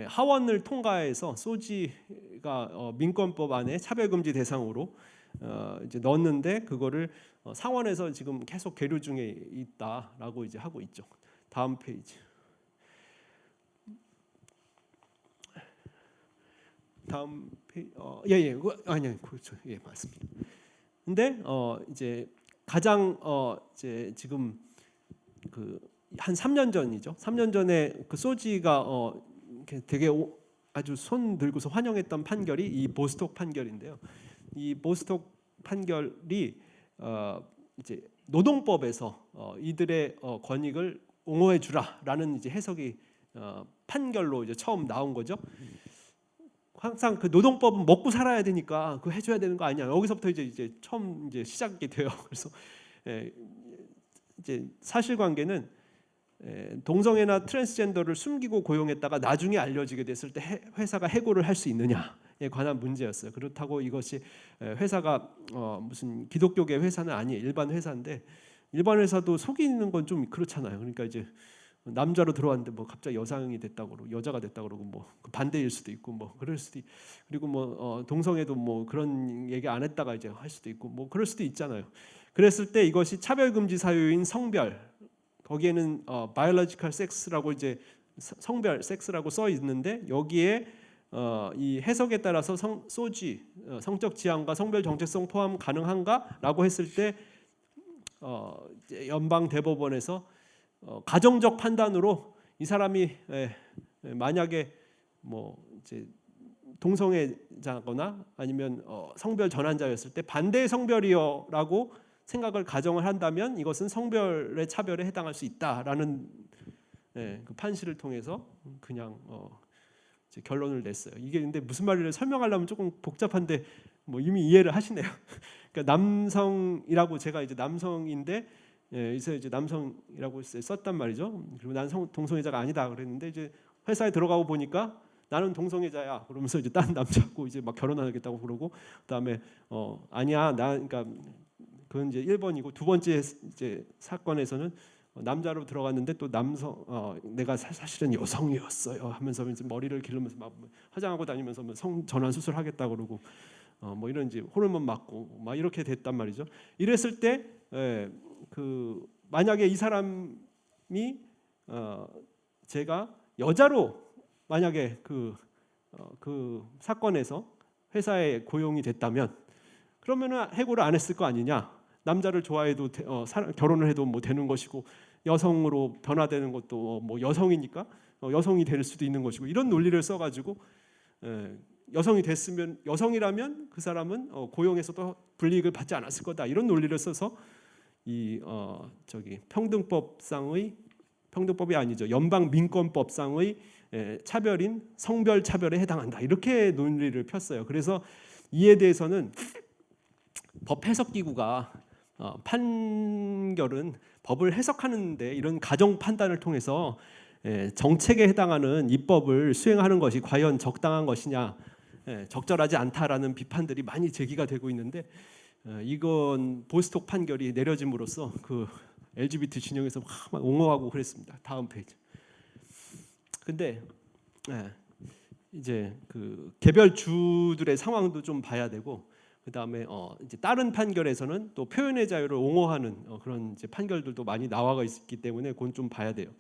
하원을 통과해서 소지가 민권법 안에 차별금지 대상으로 이제 넣었는데 그거를 상원에서 지금 계속 계류 중에 있다라고 이제 하고 있죠. 다음 페이지. 다음 페이지. 아니요, 그렇죠. 예, 맞습니다. 근데 이제 가장 이제 지금 그 한 3년 전이죠. 3년 전에 그 소지가 되게 아주 손 들고서 환영했던 판결이 이 보스톡 판결인데요. 이 보스톡 판결이 이제 노동법에서 이들의 권익을 옹호해 주라라는 이제 해석이 판결로 이제 처음 나온 거죠. 항상 그 노동법은 먹고 살아야 되니까 그 해줘야 되는 거 아니냐. 여기서부터 이제 처음 이제 시작이 돼요. 그래서 이제 사실관계는 동성애나 트랜스젠더를 숨기고 고용했다가 나중에 알려지게 됐을 때 회사가 해고를 할 수 있느냐에 관한 문제였어요. 그렇다고 이것이 회사가 무슨 기독교계 회사는 아니에요. 일반 회사인데 일반 회사도 속이는 건 좀 그렇잖아요. 그러니까 이제 남자로 들어왔는데 뭐 갑자기 여성이 됐다고 그러고 여자가 됐다고 그러고 뭐 반대일 수도 있고 뭐 그럴 수도 그리고 뭐 동성애도 뭐 그런 얘기 안 했다가 이제 할 수도 있고 뭐 그럴 수도 있잖아요. 그랬을 때 이것이 차별금지 사유인 성별 거기에는 biological sex라고 이제 성별 섹스라고 써 있는데 여기에 이 해석에 따라서 소지 성적 지향과 성별 정체성 포함 가능한가라고 했을 때 연방 대법원에서 가정적 판단으로 이 사람이 만약에 뭐 이제 동성애자거나 아니면 성별 전환자였을 때 반대 성별이요라고 생각을 가정을 한다면 이것은 성별의 차별에 해당할 수 있다라는 그 판시를 통해서 그냥 이제 결론을 냈어요. 이게 근데 무슨 말을 설명하려면 조금 복잡한데 뭐 이미 이해를 하시네요. 그러니까 남성이라고 제가 이제 남성인데 이제 남성이라고 썼단 말이죠. 그리고 난 동성애자가 아니다 그랬는데 이제 회사에 들어가고 보니까 나는 동성애자야. 그러면서 이제 딴 남자고 이제 막 결혼하겠다고 그러고 그다음에 아니야 나 그러니까 그건 이제 1번이고 두 번째 이제 사건에서는 남자로 들어갔는데 또 남성 내가 사실은 여성이었어요 하면서 이제 머리를 기르면서 막 화장하고 다니면서 뭐 성 전환 수술 하겠다 그러고 뭐 이런 이제 호르몬 맞고 막 이렇게 됐단 말이죠. 이랬을 때 그 만약에 이 사람이 제가 여자로 만약에 그 사건에서 회사에 고용이 됐다면 그러면은 해고를 안 했을 거 아니냐? 남자를 좋아해도 결혼을 해도 뭐 되는 것이고 여성으로 변화되는 것도 뭐 여성이니까 여성이 될 수도 있는 것이고 이런 논리를 써가지고 여성이 됐으면 여성이라면 그 사람은 고용에서도 불이익을 받지 않았을 거다 이런 논리를 써서 이 평등법이 아니죠 연방 민권법상의 차별인 성별 차별에 해당한다 이렇게 논리를 폈어요. 그래서 이에 대해서는 법 해석 기구가 판결은 법을 해석하는데 이런 가정 판단을 통해서 정책에 해당하는 입법을 수행하는 것이 과연 적당한 것이냐, 적절하지 않다라는 비판들이 많이 제기가 되고 있는데, 이건 보스톡 판결이 내려짐으로써 그 LGBT 진영에서 막 옹호하고 그랬습니다. 다음 페이지. 근데 이제 그 개별 주들의 상황도 좀 봐야 되고, 그 다음에 이제 다른 판결에서는 또 표현의 자유를 옹호하는 그런 이제 판결들도 많이 나와 있기 때문에 그건 좀 봐야 돼요.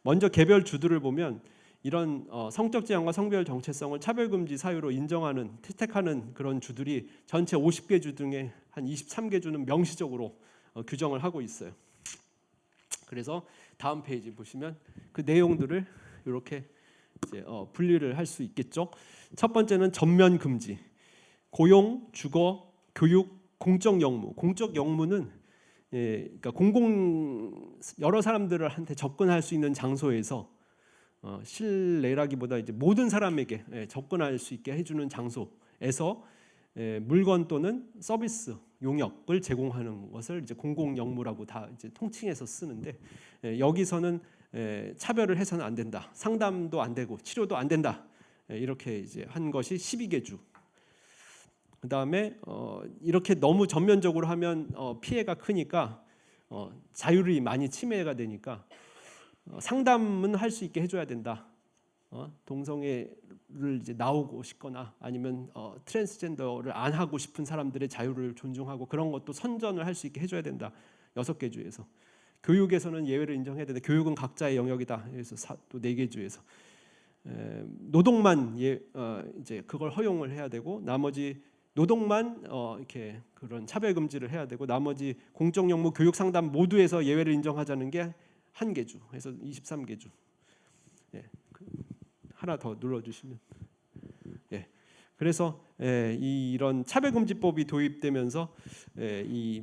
먼저 개별 주들을 보면 이런 성적 지향과 성별 정체성을 차별금지 사유로 인정하는, 채택하는 그런 주들이 전체 50개 주 중에 한 23개 주는 명시적으로 규정을 하고 있어요. 그래서 다음 페이지 보시면 그 내용들을 이렇게 이제 분리를 할 수 있겠죠. 첫 번째는 전면 금지. 고용, 주거, 교육, 공적 영무. 공적 영무는 그러니까 여러 사람들한테 접근할 수 있는 장소에서 실내라기보다 이제 모든 사람에게 접근할 수 있게 해주는 장소에서 물건 또는 서비스 용역을 제공하는 것을 이제 공공 영무라고 다 이제 통칭해서 쓰는데, 여기서는 차별을 해서는 안 된다. 상담도 안 되고 치료도 안 된다. 이렇게 이제 한 것이 12개 주. 그다음에 이렇게 너무 전면적으로 하면 피해가 크니까 자율이 많이 침해가 되니까 상담은 할 수 있게 해줘야 된다. 동성애를 이제 나오고 싶거나 아니면 트랜스젠더를 안 하고 싶은 사람들의 자유를 존중하고 그런 것도 선전을 할 수 있게 해줘야 된다. 6개 주에서. 교육에서는 예외를 인정해야 된다. 교육은 각자의 영역이다. 그래서 또 4개 주에서. 노동만 이제 그걸 허용을 해야 되고, 나머지 노동만 이렇게 그런 차별 금지를 해야 되고, 나머지 공적 영무, 교육, 상담 모두에서 예외를 인정하자는 게 1개 주. 그래서 23개 주. 하나 더 눌러주시면. 그래서 이런 차별금지법이 도입되면서 이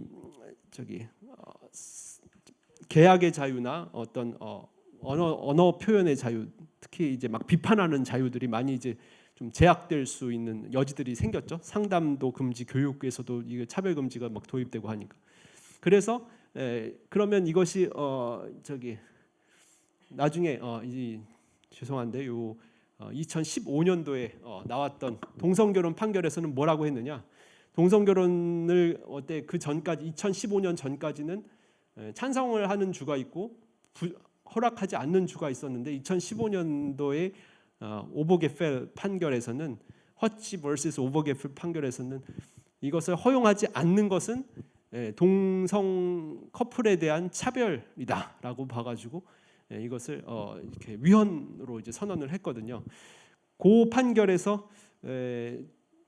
계약의 자유나 어떤 언어 표현의 자유, 특히 이제 막 비판하는 자유들이 많이 이제 좀 제약될 수 있는 여지들이 생겼죠. 상담도 금지, 교육에서도 이게 차별금지가 막 도입되고 하니까. 그래서 그러면 이것이 나중에 죄송한데 요 2015년도에 나왔던 동성결혼 판결에서는 뭐라고 했느냐? 동성결혼을 그 전까지 2015년 전까지는 찬성을 하는 주가 있고 허락하지 않는 주가 있었는데, 2015년도에 오버게펠 판결에서는, 허치 vs 오버게펠 판결에서는 이것을 허용하지 않는 것은 동성 커플에 대한 차별이다라고 봐가지고 이것을 이렇게 위헌으로 이제 선언을 했거든요. 그 판결에서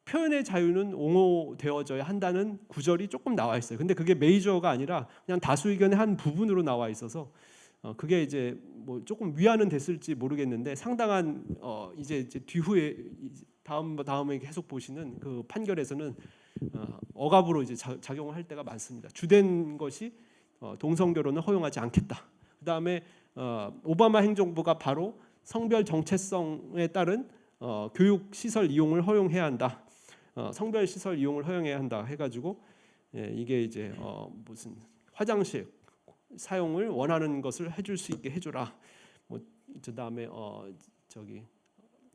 표현의 자유는 옹호되어져야 한다는 구절이 조금 나와 있어요. 근데 그게 메이저가 아니라 그냥 다수 의견의 한 부분으로 나와 있어서 그게 이제 뭐 조금 위안은 됐을지 모르겠는데, 상당한 이제 뒤후에 다음에 계속 보시는 그 판결에서는 억압으로 이제 작용을 할 때가 많습니다. 주된 것이 동성 결혼을 허용하지 않겠다. 그다음에 오바마 행정부가 바로 성별 정체성에 따른 교육 시설 이용을 허용해야 한다. 성별 시설 이용을 허용해야 한다 해가지고 이게 이제 무슨 화장실 사용을 원하는 것을 해줄 수 있게 해줘라. 뭐 그다음에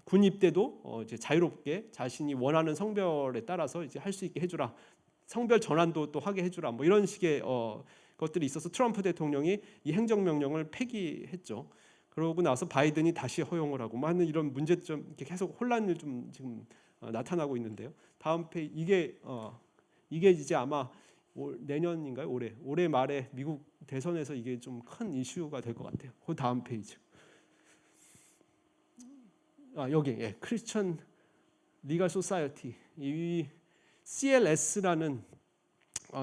군 입대도 이제 자유롭게 자신이 원하는 성별에 따라서 이제 할 수 있게 해주라. 성별 전환도 또 하게 해주라. 뭐 이런 식의 것들이 있어서 트럼프 대통령이 이 행정명령을 폐기했죠. 그러고 나서 바이든이 다시 허용을 하고 많은 이런 문제점, 이렇게 계속 혼란을 좀 지금 나타나고 있는데요. 다음 페이지 이게 이제 아마 내년인가요? 올해 말에 미국 대선에서 이게 좀 큰 이슈가 될 것 같아요. 그 다음 페이지. 여기 크리스천 리걸 소사이어티, 이 CLS라는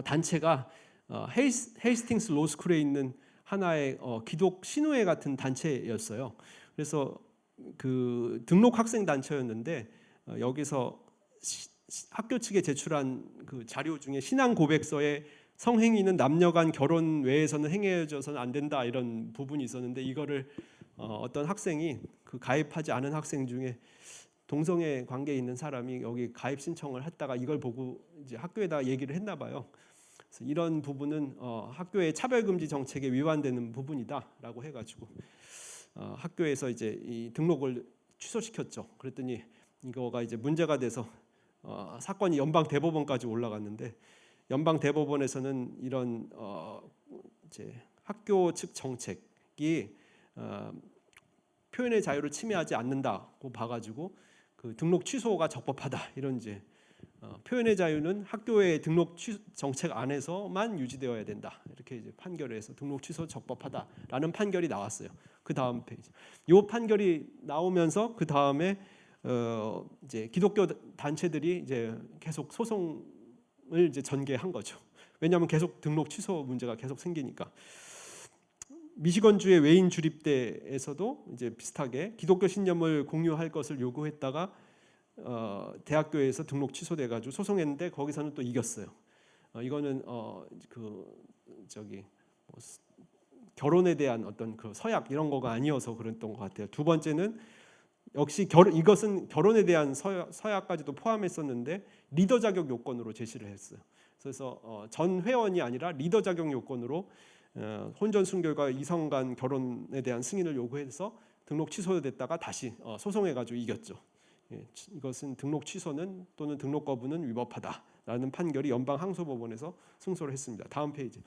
단체가 헤이스팅스 로스쿨에 있는 하나의 기독 신우회 같은 단체였어요. 그래서 그 등록 학생 단체였는데 여기서 학교 측에 제출한 그 자료 중에 신앙 고백서에 성행위는 남녀 간 결혼 외에서는 행해져서는 안 된다 이런 부분이 있었는데, 이거를 어떤 학생이 그 가입하지 않은 학생 중에 동성애 관계에 있는 사람이 여기 가입 신청을 했다가 이걸 보고 이제 학교에다 얘기를 했나 봐요. 그래서 이런 부분은 학교의 차별금지 정책에 위반되는 부분이다라고 해가지고 학교에서 이제 이 등록을 취소시켰죠. 그랬더니 이거가 이제 문제가 돼서 사건이 연방 대법원까지 올라갔는데 연방 대법원에서는 이런 이제 학교 측 정책이 표현의 자유를 침해하지 않는다고 봐가지고 그 등록 취소가 적법하다 이런 이제 표현의 자유는 학교의 등록 정책 안에서만 유지되어야 된다 이렇게 이제 판결을 해서 등록 취소 적법하다라는 판결이 나왔어요. 그 다음 페이지. 이 판결이 나오면서 그 다음에 이제 기독교 단체들이 이제 계속 소송을 이제 전개한 거죠. 왜냐하면 계속 등록 취소 문제가 계속 생기니까. 미시건주의 웨인 주립대에서도 이제 비슷하게 기독교 신념을 공유할 것을 요구했다가 대학교에서 등록 취소돼 가지고 소송했는데 거기서는 또 이겼어요. 이거는 그 저기 뭐 결혼에 대한 어떤 그 서약 이런 거가 아니어서 그랬던 것 같아요. 두 번째는 역시 이것은 결혼에 대한 서약까지도 포함했었는데 리더 자격 요건으로 제시를 했어요. 그래서 전 회원이 아니라 리더 자격 요건으로 혼전 순결과 이성 간 결혼에 대한 승인을 요구해서 등록 취소됐다가 다시 소송해가지고 이겼죠. 이것은 등록 취소는 또는 등록 거부는 위법하다라는 판결이 연방 항소법원에서 승소를 했습니다. 다음 페이지.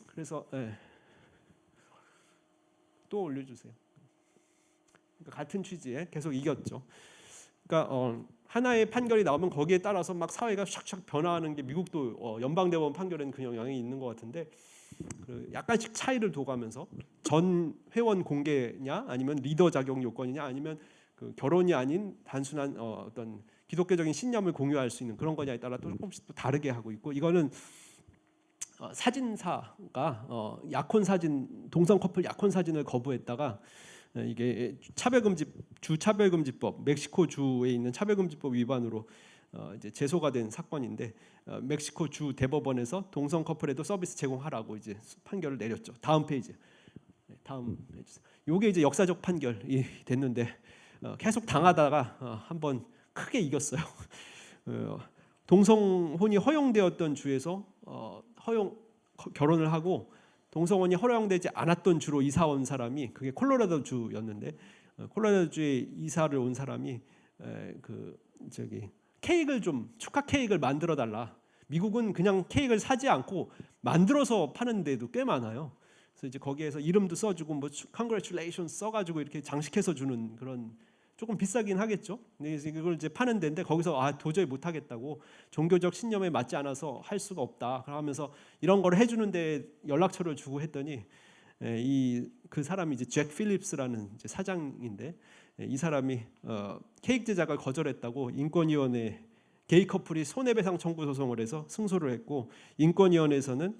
그래서 또 올려주세요. 그러니까 같은 취지에 계속 이겼죠. 그러니까 하나의 판결이 나오면 거기에 따라서 막 사회가 샥샥 변화하는 게 미국도 연방대법원 판결에는 그 영향이 있는 것 같은데 약간씩 차이를 둬가면서 전 회원 공개냐 아니면 리더 자격 요건이냐 아니면 그 결혼이 아닌 단순한 어떤 기독교적인 신념을 공유할 수 있는 그런 거냐에 따라 또 조금씩 또 다르게 하고 있고 이거는 사진사가 약혼 사진 동성 커플 약혼 사진을 거부했다가 이게 차별금지법 멕시코 주에 있는 차별금지법 위반으로 이제 제소가 된 사건인데 멕시코 주 대법원에서 동성 커플에도 서비스 제공하라고 이제 판결을 내렸죠. 다음 페이지. 다음 페이지. 요게 이제 역사적 판결이 됐는데 계속 당하다가 한번 크게 이겼어요. 동성혼이 허용되었던 주에서 결혼을 하고 동성혼이 허용되지 않았던 주로 이사 온 사람이 그게 콜로라도 주였는데 콜로라도 주에 이사를 온 사람이 그 저기 케이크를 좀 축하 케이크를 만들어 달라. 미국은 그냥 케이크를 사지 않고 만들어서 파는 데도 꽤 많아요. 그래서 이제 거기에서 이름도 써주고 뭐 congratulations 써가지고 이렇게 장식해서 주는 그런 조금 비싸긴 하겠죠. 그래서 이걸 이제 파는 데인데 거기서 도저히 못 하겠다고 종교적 신념에 맞지 않아서 할 수가 없다. 그러면서 이런 걸 해주는데 연락처를 주고 했더니 그 사람이 이제 잭 필립스라는 이제 사장인데 이 사람이 케이크 제작을 거절했다고 인권위원회 게이 커플이 손해배상 청구 소송을 해서 승소를 했고 인권위원회에서는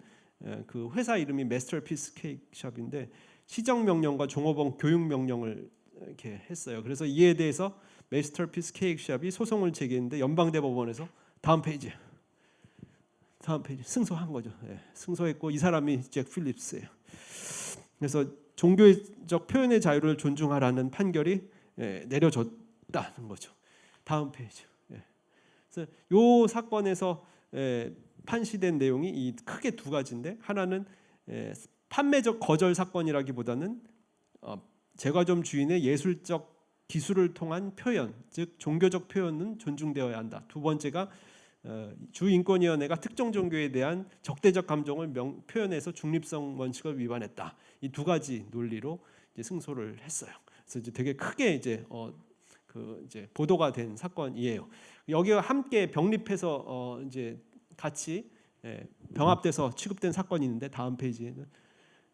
그 회사 이름이 메스터피스 케이크숍인데 시정 명령과 종업원 교육 명령을 이렇게 했어요. 그래서 이에 대해서 메스터피스 케이크숍이 소송을 제기했는데 연방대법원에서 다음 페이지 승소한 거죠. 승소했고 이 사람이 잭 필립스예요. 그래서 종교적 표현의 자유를 존중하라는 판결이 내려졌다는 거죠. 다음 페이지. 그래서 이 사건에서 판시된 내용이 이 크게 두 가지인데 하나는 판매적 거절 사건이라기보다는 제과점 주인의 예술적 기술을 통한 표현, 즉 종교적 표현은 존중되어야 한다. 두 번째가 주인권위원회가 특정 종교에 대한 적대적 감정을 표현해서 중립성 원칙을 위반했다. 이 두 가지 논리로 이제 승소를 했어요. 그래서 이제 되게 크게 이제 이제 보도가 된 사건이에요. 여기와 함께 병립해서 이제 같이 병합돼서 취급된 사건이 있는데 다음 페이지에는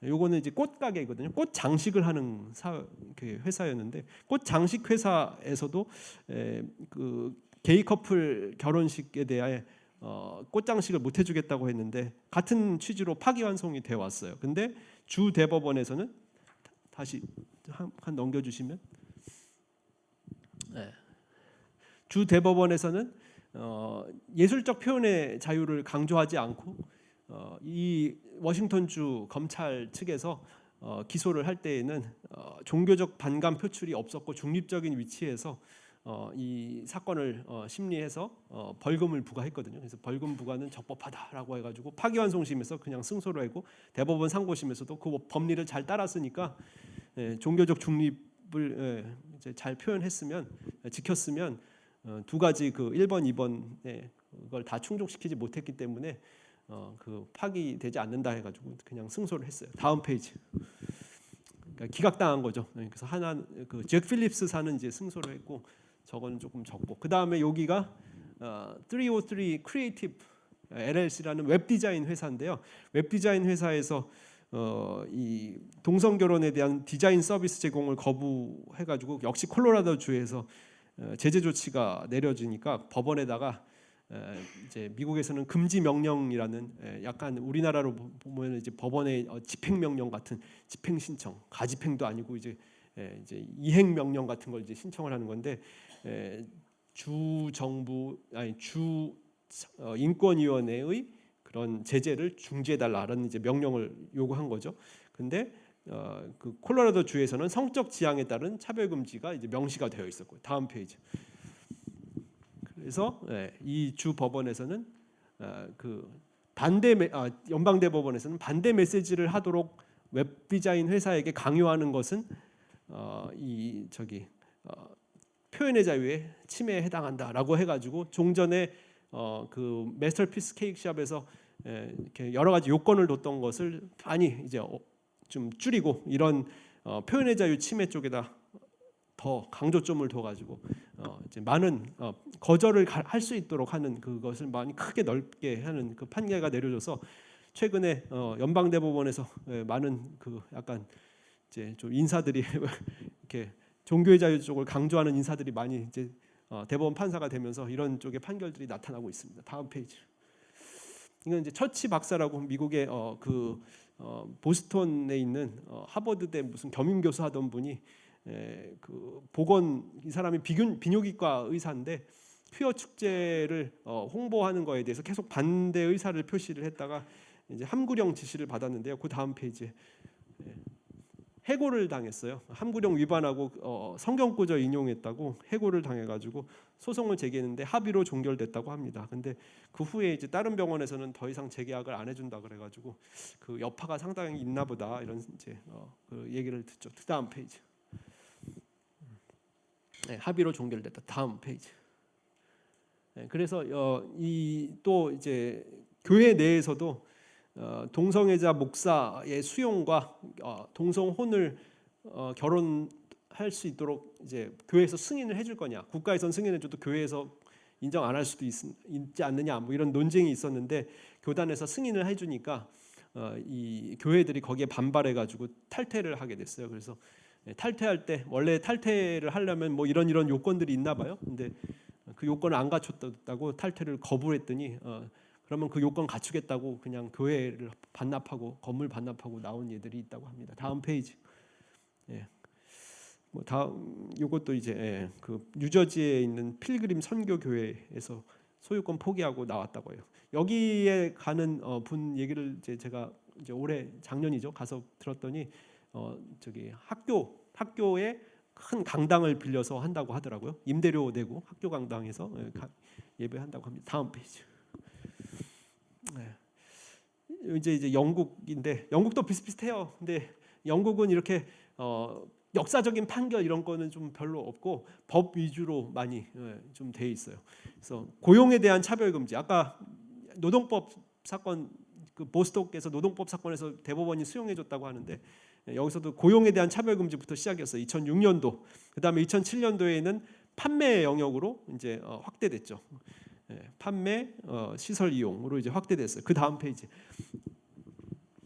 요거는 이제 꽃 가게거든요. 꽃 장식을 하는 회사였는데 꽃 장식 회사에서도 그 게이 커플 결혼식에 대해 꽃 장식을 못 해주겠다고 했는데 같은 취지로 파기환송이 되어 왔어요. 근데 주 대법원에서는 다시 한 넘겨주시면 주 대법원에서는 예술적 표현의 자유를 강조하지 않고 이 워싱턴주 검찰 측에서 기소를 할 때에는 종교적 반감 표출이 없었고 중립적인 위치에서 이 사건을 심리해서 벌금을 부과했거든요. 그래서 벌금 부과는 적법하다라고 해가지고 파기환송심에서 그냥 승소를 하고 대법원 상고심에서도 그 법리를 잘 따랐으니까 종교적 중립을 이제 잘 표현했으면 지켰으면 두 가지 그 1번, 2번에 그걸 다 충족시키지 못했기 때문에 그 파기되지 않는다 해가지고 그냥 승소를 했어요. 다음 페이지. 그러니까 기각당한 거죠. 그래서 하나 그 잭 필립스사는 이제 승소를 했고 저거는 조금 적고 그 다음에 여기가 303 크리에이티브 LLC라는 웹 디자인 회사인데요. 웹 디자인 회사에서 이 동성 결혼에 대한 디자인 서비스 제공을 거부해가지고 역시 콜로라도 주에서 제재 조치가 내려지니까 법원에다가 이제 미국에서는 금지 명령이라는 약간 우리나라로 보면 이제 법원의 집행 명령 같은 집행 신청, 가집행도 아니고 이제 이행 명령 같은 걸 이제 신청을 하는 건데 주 정부 아니 주 인권위원회의 그런 제재를 중지해달라는 이제 명령을 요구한 거죠. 근데 그 콜로라도 주에서는 성적 지향에 따른 차별 금지가 이제 명시가 되어 있었고 다음 페이지. 그래서 이 주 법원에서는 그 연방대법원에서는 반대 메시지를 하도록 웹 디자인 회사에게 강요하는 것은 이 표현의 자유에 침해에 해당한다라고 해가지고 종전에 그 마스터피스 케이크샵에서 이렇게 여러 가지 요건을 뒀던 것을 많이 이제 좀 줄이고 이런 표현의 자유 침해 쪽에다 더 강조점을 둬가지고 이제 많은 거절을 할 수 있도록 하는 그것을 많이 크게 넓게 하는 그 판례가 내려져서 최근에 연방대법원에서 많은 그 약간 이제 좀 인사들이 이렇게 종교의 자유 쪽을 강조하는 인사들이 많이 이제 대법원 판사가 되면서 이런 쪽의 판결들이 나타나고 있습니다. 다음 페이지. 이건 이제 처치 박사라고 미국의 보스턴에 있는 하버드대 무슨 겸임 교수 하던 분이 그 보건 이 사람이 비뇨기과 의사인데 퀴어 축제를 홍보하는 거에 대해서 계속 반대 의사를 표시를 했다가 이제 함구령 지시를 받았는데요. 그 다음 페이지에 해고를 당했어요. 함구령 위반하고 성경 구절 인용했다고 해고를 당해가지고 소송을 제기했는데 합의로 종결됐다고 합니다. 근데 그 후에 이제 다른 병원에서는 더 이상 재계약을 안 해준다 그래가지고 그 여파가 상당히 있나 보다 이런 이제 그 얘기를 듣죠. 그 다음 페이지. 합의로 종결됐다. 다음 페이지. 그래서 이 또 이제 교회 내에서도 동성애자 목사의 수용과 동성혼을 결혼할 수 있도록 이제 교회에서 승인을 해줄 거냐, 국가에선 승인해줘도 교회에서 인정 안 할 수도 있지 않느냐, 뭐 이런 논쟁이 있었는데 교단에서 승인을 해주니까 이 교회들이 거기에 반발해가지고 탈퇴를 하게 됐어요. 그래서 탈퇴할 때 원래 탈퇴를 하려면 뭐 이런 요건들이 있나 봐요. 근데 그 요건을 안 갖췄다고 탈퇴를 거부했더니 그러면 그 요건 갖추겠다고 그냥 교회를 반납하고 건물 반납하고 나온 예들이 있다고 합니다. 다음 페이지. 뭐 다음 요것도 이제 그 뉴저지에 있는 필그림 선교교회에서 소유권 포기하고 나왔다고 해요. 여기에 가는 분 얘기를 제가 이제 올해 작년이죠 가서 들었더니 저기 학교에 큰 강당을 빌려서 한다고 하더라고요. 임대료 내고 학교 강당에서 예배한다고 합니다. 다음 페이지. 이제 영국인데 영국도 비슷비슷해요. 근데 영국은 이렇게 역사적인 판결 이런 거는 좀 별로 없고 법 위주로 많이 좀 돼 있어요. 그래서 고용에 대한 차별 금지. 아까 노동법 사건 그 보스톡에서 노동법 사건에서 대법원이 수용해줬다고 하는데 여기서도 고용에 대한 차별 금지부터 시작이었어요. 2006년도. 그다음에 2007년도에는 판매 영역으로 이제 확대됐죠. 판매, 시설 이용으로 이제 확대됐어요. 그 다음 페이지.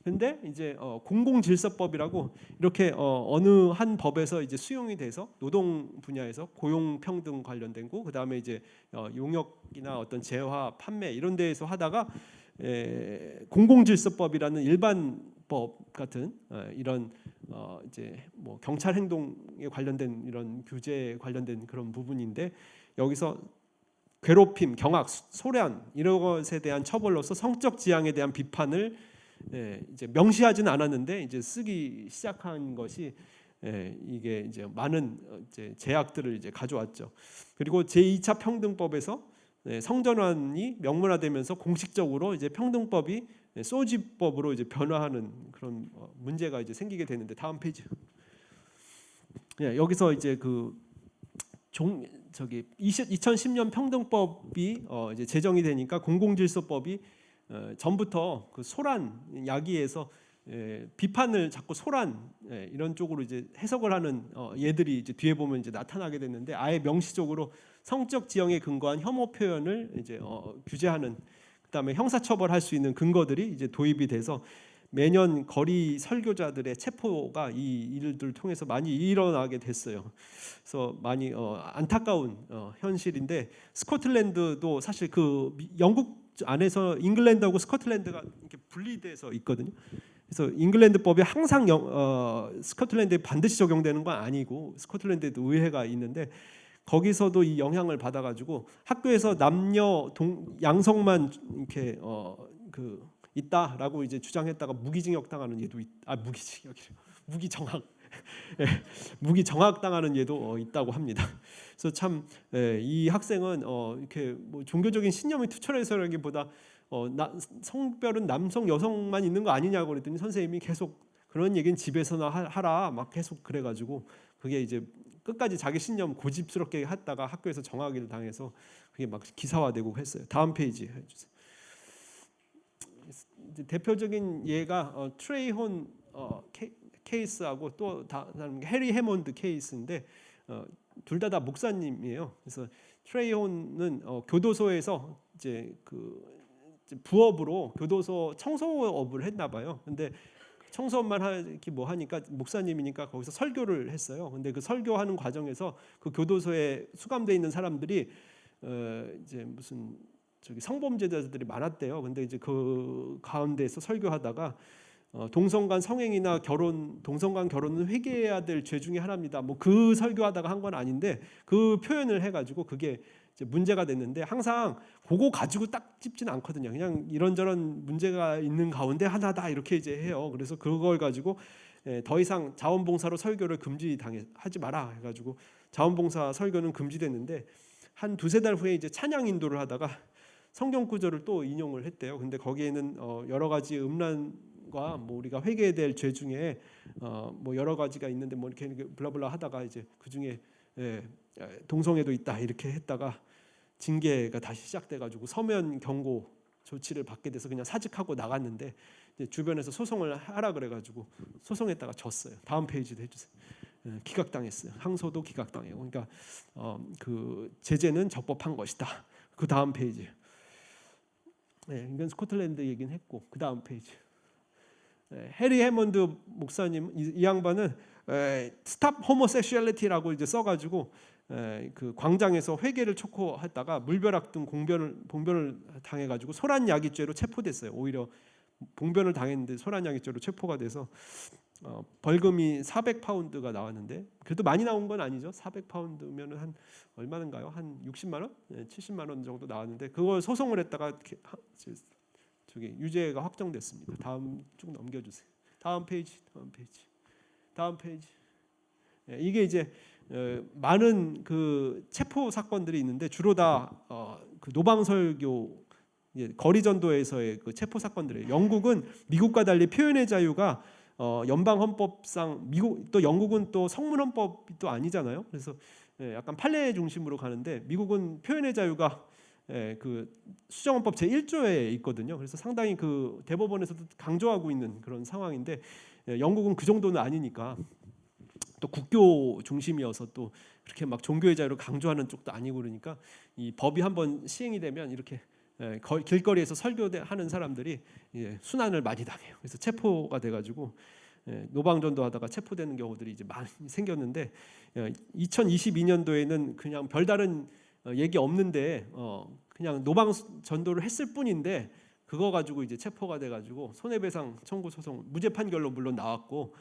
근데 이제 공공질서법이라고 이렇게 어느 한 법에서 이제 수용이 돼서 노동 분야에서 고용 평등 관련된 거, 그다음에 이제 용역이나 어떤 재화, 판매 이런 데에서 하다가 공공질서법이라는 일반 법 같은 이런 이제 뭐 경찰 행동에 관련된 이런 규제에 관련된 그런 부분인데 여기서 괴롭힘, 경악, 소란 이런 것에 대한 처벌로서 성적 지향에 대한 비판을 이제 명시하지는 않았는데 이제 쓰기 시작한 것이 이게 이제 많은 이제 제약들을 이제 가져왔죠. 그리고 제2차 평등법에서 성전환이 명문화되면서 공식적으로 이제 평등법이 소지법으로 이제 변화하는 그런 문제가 이제 생기게 되는데 다음 페이지. 예, 여기서 이제 저기 2010년 평등법이 이제 제정이 되니까 공공질서법이 전부터 그 소란 야기에서 비판을 자꾸 소란 이런 쪽으로 이제 해석을 하는 얘들이 이제 뒤에 보면 이제 나타나게 됐는데, 아예 명시적으로 성적 지형에 근거한 혐오 표현을 이제 규제하는, 그다음에 형사처벌할 수 있는 근거들이 이제 도입이 돼서 매년 거리 설교자들의 체포가 이 일들을 통해서 많이 일어나게 됐어요. 그래서 많이 안타까운 현실인데, 스코틀랜드도 사실 그 영국 안에서 잉글랜드하고 스코틀랜드가 이렇게 분리돼서 있거든요. 그래서 잉글랜드법이 항상 스코틀랜드에 반드시 적용되는 건 아니고, 스코틀랜드에도 의회가 있는데 거기서도 이 영향을 받아가지고 학교에서 남녀 양성만 이렇게 있다라고 이제 주장했다가 무기징역 당하는 얘도 무기정학 무기정학 당하는 얘도 있다고 합니다. 그래서 참 이 학생은 이렇게 뭐 종교적인 신념이 투철해서라기보다 성별은 남성 여성만 있는 거 아니냐고 그랬더니 선생님이 계속 그런 얘기는 집에서나 하라 막 계속 그래가지고, 그게 이제 끝까지 자기 신념 고집스럽게 했다가 학교에서 정학을 당해서 그게 막 기사화되고 했어요. 다음 페이지 해주세요. 대표적인 예가 트레이혼 케이스하고 또 다른 해리 해몬드 케이스인데, 둘 다 목사님이에요. 그래서 트레이혼은 교도소에서 이제 부업으로 교도소 청소업을 했나 봐요. 근데 청소업만 하니까 목사님이니까 거기서 설교를 했어요. 근데 그 설교하는 과정에서 그 교도소에 수감돼 있는 사람들이 이제 무슨 성범죄자들이 많았대요. 근데 이제 그 가운데서 설교하다가 동성간 성행이나 동성간 결혼은 회개해야 될 죄 중에 하나입니다. 뭐 그 설교하다가 한 건 아닌데 그 표현을 해가지고 그게 이제 문제가 됐는데, 항상 그거 가지고 딱 찝지는 않거든요. 그냥 이런저런 문제가 있는 가운데 하나다 이렇게 이제 해요. 그래서 그걸 가지고 더 이상 자원봉사로 설교를 하지 마라 해가지고 자원봉사 설교는 금지됐는데, 한 두세 달 후에 이제 찬양 인도를 하다가 성경 구절을 또 인용을 했대요. 근데 거기에는 여러 가지 음란과 뭐 우리가 회개해야 될 죄 중에 뭐 여러 가지가 있는데 뭐 이렇게 블라블라 하다가 이제 그 중에 동성애도 있다 이렇게 했다가 징계가 다시 시작돼가지고 서면 경고 조치를 받게 돼서 그냥 사직하고 나갔는데, 이제 주변에서 소송을 하라 그래가지고 소송했다가 졌어요. 다음 페이지도 해주세요. 기각당했어요. 항소도 기각당해요. 그러니까 그 제재는 적법한 것이다. 그 다음 페이지. 이건 스코틀랜드 얘기는 했고, 그 다음 페이지. 해리 해먼드 목사님 이 양반은 스탑 호모섹슈얼리티라고 이제 써가지고 그 광장에서 회개를 촉구했다가 물벼락 등 봉변을 당해가지고 소란야기죄로 체포됐어요. 오히려 봉변을 당했는데 소란야기죄로 체포가 돼서 벌금이 400파운드가 나왔는데, 그래도 많이 나온 건 아니죠. 400파운드면은 한 얼마인가요? 한 60만 원, 70만 원 정도 나왔는데 그걸 소송을 했다가 저기 유죄가 확정됐습니다. 다음 쭉 넘겨주세요. 다음 페이지. 이게 이제 많은 그 체포 사건들이 있는데 주로 다 그 노방설교 거리 전도에서의 그 체포 사건들이에요. 영국은 미국과 달리 표현의 자유가 연방 헌법상, 또 영국은 또 성문 헌법이 또 아니잖아요. 그래서 약간 판례 중심으로 가는데, 미국은 표현의 자유가 그 수정헌법 제1조에 있거든요. 그래서 상당히 그 대법원에서도 강조하고 있는 그런 상황인데, 영국은 그 정도는 아니니까, 또 국교 중심이어서 또 그렇게 막 종교의 자유를 강조하는 쪽도 아니고, 그러니까 이 법이 한번 시행이 되면 이렇게 길거리에서 설교하는 사람들이 순환을 많이 당해요. 그래서 체포가 돼가지고 노방전도하다가 체포되는 경우들이 이제 많이 생겼는데, 2022년도에는 그냥 별다른 얘기 없는데 그냥 노방전도를 했을 뿐인데 그거 가지고 이제 체포가 돼가지고 손해배상 청구 소송, 무죄 판결로 물론 나왔고,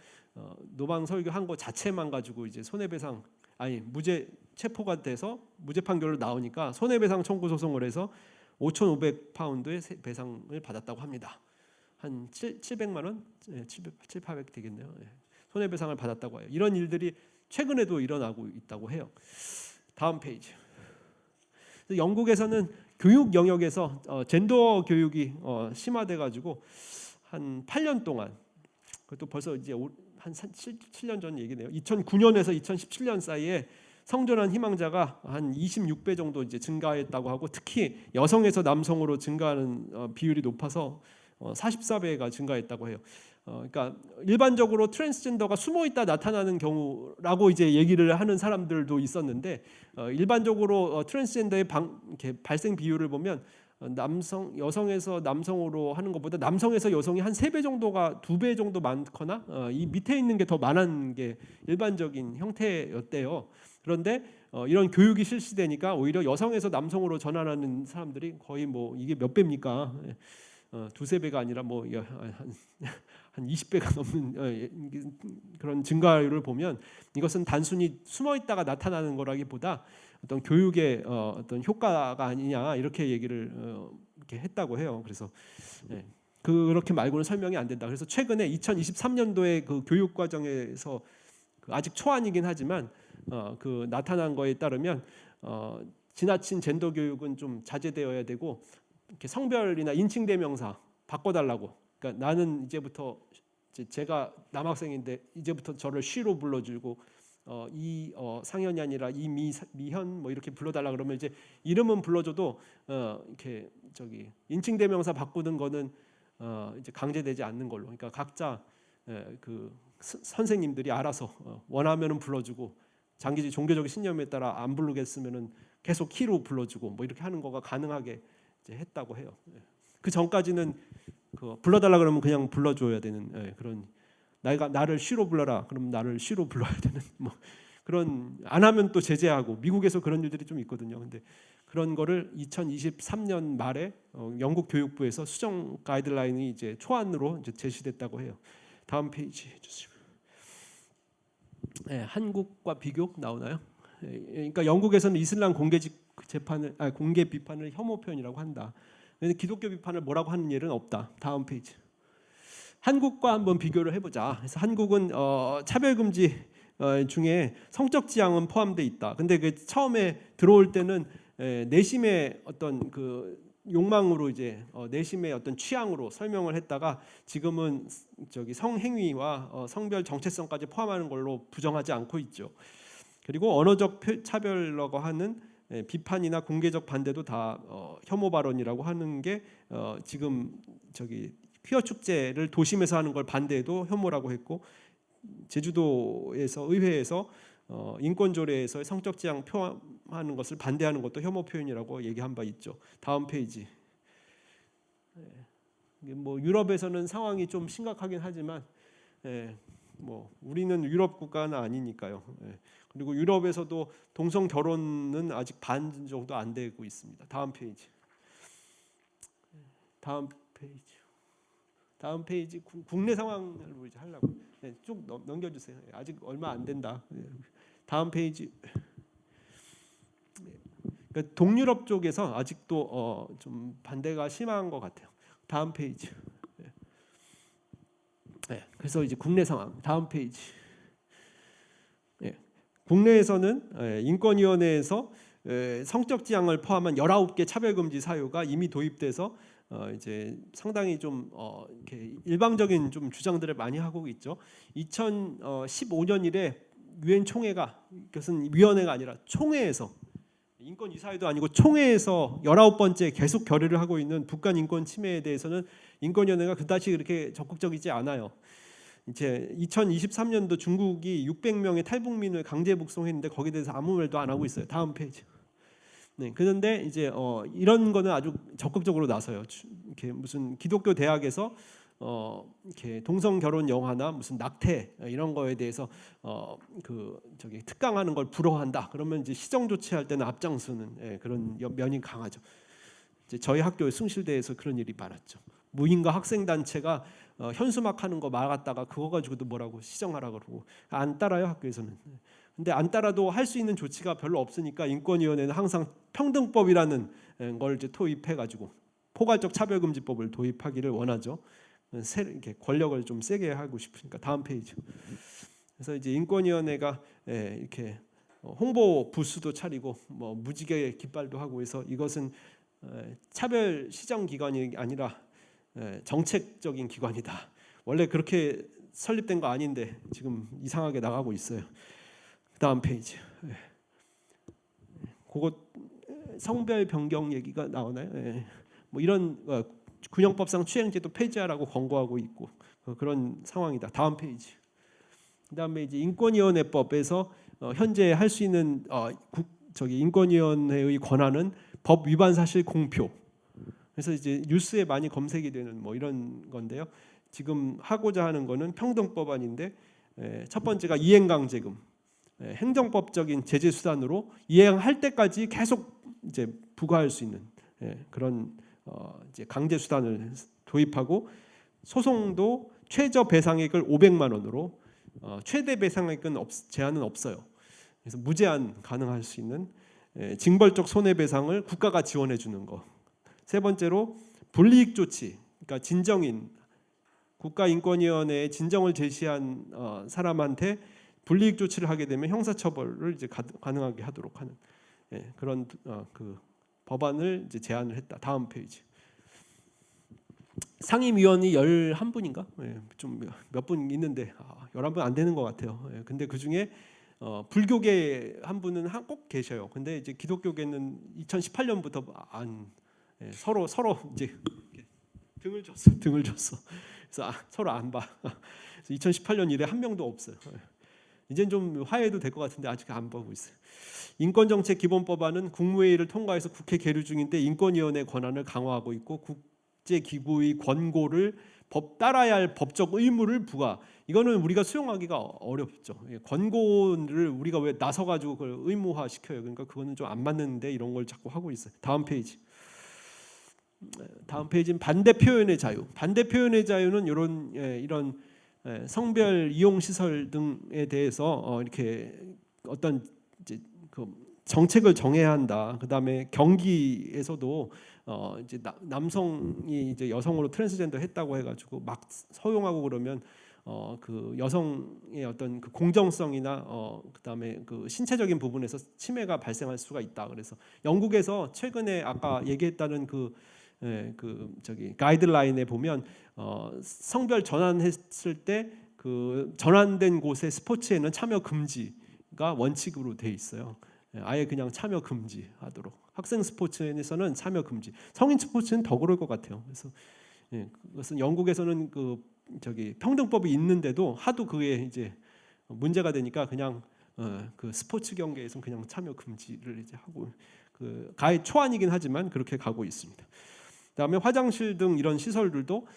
노방 설교한 거 자체만 가지고 이제 무죄 체포가 돼서 무죄 판결로 나오니까 손해배상 청구 소송을 해서 5,500파운드의 배상을 받았다고 합니다. 한 700만 원, 700 되겠네요. 손해배상을 받았다고 해요. 이런 일들이 최근에도 일어나고 있다고 해요. 다음 페이지. 영국에서는 교육 영역에서 젠더 교육이 심화돼가지고 한 8년 동안, 그것도 벌써 이제 한 7년 전 얘기네요. 2009년에서 2017년 사이에 성전환 희망자가 한 26배 정도 이제 증가했다고 하고, 특히 여성에서 남성으로 증가하는 비율이 높아서 44배가 증가했다고 해요. 그러니까 일반적으로 트랜스젠더가 숨어 있다 나타나는 경우라고 이제 얘기를 하는 사람들도 있었는데, 일반적으로 트랜스젠더의 이렇게 발생 비율을 보면 여성에서 남성으로 하는 것보다 남성에서 여성이 한 3배 정도가 2배 정도 많거나 이 밑에 있는 게 더 많은 게 일반적인 형태였대요. 그런데 이런 교육이 실시되니까 오히려 여성에서 남성으로 전환하는 사람들이 거의 뭐 이게 몇 배입니까? 2~3배가 아니라 뭐 한 20배가 넘는 그런 증가율을 보면, 이것은 단순히 숨어 있다가 나타나는 거라기보다 어떤 교육의 어떤 효과가 아니냐, 이렇게 얘기를 이렇게 했다고 해요. 그래서 그렇게 말고는 설명이 안 된다. 그래서 최근에 2023년도에 그 교육 과정에서 아직 초안이긴 하지만 그 나타난 거에 따르면 지나친 젠더 교육은 좀 자제되어야 되고, 이렇게 성별이나 인칭 대명사 바꿔달라고. 그러니까 나는 이제부터 제가 남학생인데 이제부터 저를 she로 불러주고 이 상현이 아니라 이 미현 뭐 이렇게 불러달라 그러면 이제 이름은 불러줘도 이렇게 인칭 대명사 바꾸는 거는 이제 강제되지 않는 걸로. 그러니까 각자 그 선생님들이 알아서 원하면은 불러주고, 장기적 종교적 신념에 따라 안 부르겠으면은 계속 키로 불러주고 뭐 이렇게 하는 거가 가능하게 이제 했다고 해요. 그 전까지는 불러달라 그러면 그냥 불러줘야 되는 그런, 나를 쉬로 불러라 그럼 나를 쉬로 불러야 되는 뭐 그런, 안 하면 또 제재하고, 미국에서 그런 일들이 좀 있거든요. 근데 그런 거를 2023년 말에 영국 교육부에서 수정 가이드라인이 이제 초안으로 이제 제시됐다고 해요. 다음 페이지 해주시면. 한국과 비교 나오나요? 그러니까 영국에서는 이슬람 공개 비판을 혐오 표현이라고 한다. 근데 기독교 비판을 뭐라고 하는 예는 없다. 다음 페이지. 한국과 한번 비교를 해보자. 그래서 한국은 차별금지 중에 성적 지향은 포함돼 있다. 근데 그 처음에 들어올 때는 내심의 어떤 그 욕망으로 이제 내심의 어떤 취향으로 설명을 했다가, 지금은 성행위와 성별 정체성까지 포함하는 걸로 부정하지 않고 있죠. 그리고 언어적 차별이라고 하는 비판이나 공개적 반대도 다 혐오 발언이라고 하는 게 지금 퀴어 축제를 도심에서 하는 걸 반대해도 혐오라고 했고, 제주도에서 의회에서 인권조례에서 성적 지향 표하는 것을 반대하는 것도 혐오 표현이라고 얘기한 바 있죠. 다음 페이지. 뭐 유럽에서는 상황이 좀 심각하긴 하지만 뭐 우리는 유럽 국가는 아니니까요. 그리고 유럽에서도 동성 결혼은 아직 반 정도 안 되고 있습니다. 다음 페이지. 다음 페이지. 다음 페이지. 국내 상황을 이제 하려고 쭉 넘겨주세요. 아직 얼마 안 된다. 다음 페이지. 그러니까 동유럽 쪽에서 아직도 좀 반대가 심한 것 같아요. 다음 페이지. 그래서 이제 국내 상황. 다음 페이지. 국내에서는 인권위원회에서 성적 지향을 포함한 19개 차별금지 사유가 이미 도입돼서 이제 상당히 좀 이렇게 일방적인 좀 주장들을 많이 하고 있죠. 2015년 이래 유엔 총회가, 이것은 위원회가 아니라 총회에서, 인권이사회도 아니고 총회에서 19번째 계속 결의를 하고 있는 북한 인권 침해에 대해서는 인권위원회가 그다지 그렇게 적극적이지 않아요. 이제 2023년도 중국이 600명의 탈북민을 강제 북송했는데 거기에 대해서 아무 말도 안 하고 있어요. 다음 페이지. 그런데 이제 이런 거는 아주 적극적으로 나서요. 이렇게 무슨 기독교 대학에서 이렇게 동성 결혼 영화나 무슨 낙태 이런 거에 대해서 특강하는 걸 불허한다. 그러면 이제 시정 조치할 때는 앞장서는 그런 면이 강하죠. 이제 저희 학교 숭실대에서 그런 일이 많았죠. 무인가 학생 단체가 현수막하는 거 막았다가 그거 가지고도 뭐라고 시정하라 그러고 안 따라요, 학교에서는. 근데 안 따라도 할 수 있는 조치가 별로 없으니까 인권위원회는 항상 평등법이라는 걸 이제 도입해가지고 포괄적 차별금지법을 도입하기를 원하죠. 이렇게 권력을 좀 세게 하고 싶으니까. 다음 페이지. 그래서 이제 인권위원회가 이렇게 홍보 부스도 차리고 뭐 무지개 깃발도 하고 해서 이것은 차별 시정 기관이 아니라 정책적인 기관이다. 원래 그렇게 설립된 거 아닌데 지금 이상하게 나가고 있어요. 다음 페이지. 그것 성별 변경 얘기가 나오나요? 뭐 이런 군형법상 추행제도 폐지하라고 권고하고 있고 그런 상황이다. 다음 페이지. 그다음에 이제 인권위원회법에서 현재 할 수 있는 인권위원회의 권한은 법 위반 사실 공표. 그래서 이제 뉴스에 많이 검색이 되는 뭐 이런 건데요. 지금 하고자 하는 거는 평등법안인데 첫 번째가 이행강제금. 행정법적인 제재 수단으로 이행할 때까지 계속 이제 부과할 수 있는 그런 이제 강제 수단을 도입하고 소송도 최저 배상액을 500만 원으로 최대 배상액은 제한은 없어요. 그래서 무제한 가능할 수 있는 징벌적 손해배상을 국가가 지원해 주는 거. 세 번째로 불이익 조치, 그러니까 진정인 국가인권위원회에 진정을 제시한 사람한테 불이익 조치를 하게 되면 형사처벌을 이제 가능하게 하도록 하는 그런 그 법안을 이제 제안을 했다. 다음 페이지. 상임위원이 11분인가? 좀 몇 분 있는데 11분 안 되는 것 같아요. 근데 그 중에 불교계 한 분은 꼭 계셔요. 근데 이제 기독교계는 2018년부터 서로 이제 등을 줬어. 그래서 서로 안 봐. 2018년 이래 한 명도 없어요. 이젠 좀 화해도 될 것 같은데 아직 안 보고 있어요. 인권정책 기본법안은 국무회의를 통과해서 국회 계류 중인데 인권위원회 권한을 강화하고 있고 국제기구의 권고를 따라야 할 법적 의무를 부과. 이거는 우리가 수용하기가 어렵죠. 권고를 우리가 왜 나서가지고 그걸 의무화 시켜요. 그러니까 그거는 좀 안 맞는데 이런 걸 자꾸 하고 있어요. 다음 페이지. 다음 페이지는 반대 표현의 자유. 반대 표현의 자유는 이런 성별 이용 시설 등에 대해서 이렇게 어떤 이제 그 정책을 정해야 한다. 그다음에 경기에서도 이제 남성이 이제 여성으로 트랜스젠더 했다고 해가지고 막 허용하고 그러면 그 여성의 어떤 그 공정성이나 그다음에 그 신체적인 부분에서 침해가 발생할 수가 있다. 그래서 영국에서 최근에 아까 얘기했다는 그 가이드라인에 보면 성별 전환했을 때 그 전환된 곳의 스포츠에는 참여 금지가 원칙으로 돼 있어요. 아예 그냥 참여 금지하도록. 학생 스포츠에서는 참여 금지. 성인 스포츠는 더 그럴 것 같아요. 그래서 그것은 영국에서는 평등법이 있는데도 하도 그게 이제 문제가 되니까 그냥 그 스포츠 경기에서는 그냥 참여 금지를 이제 하고 가해 초안이긴 하지만 그렇게 가고 있습니다. 그다음에 화장실 등 이런 시설들도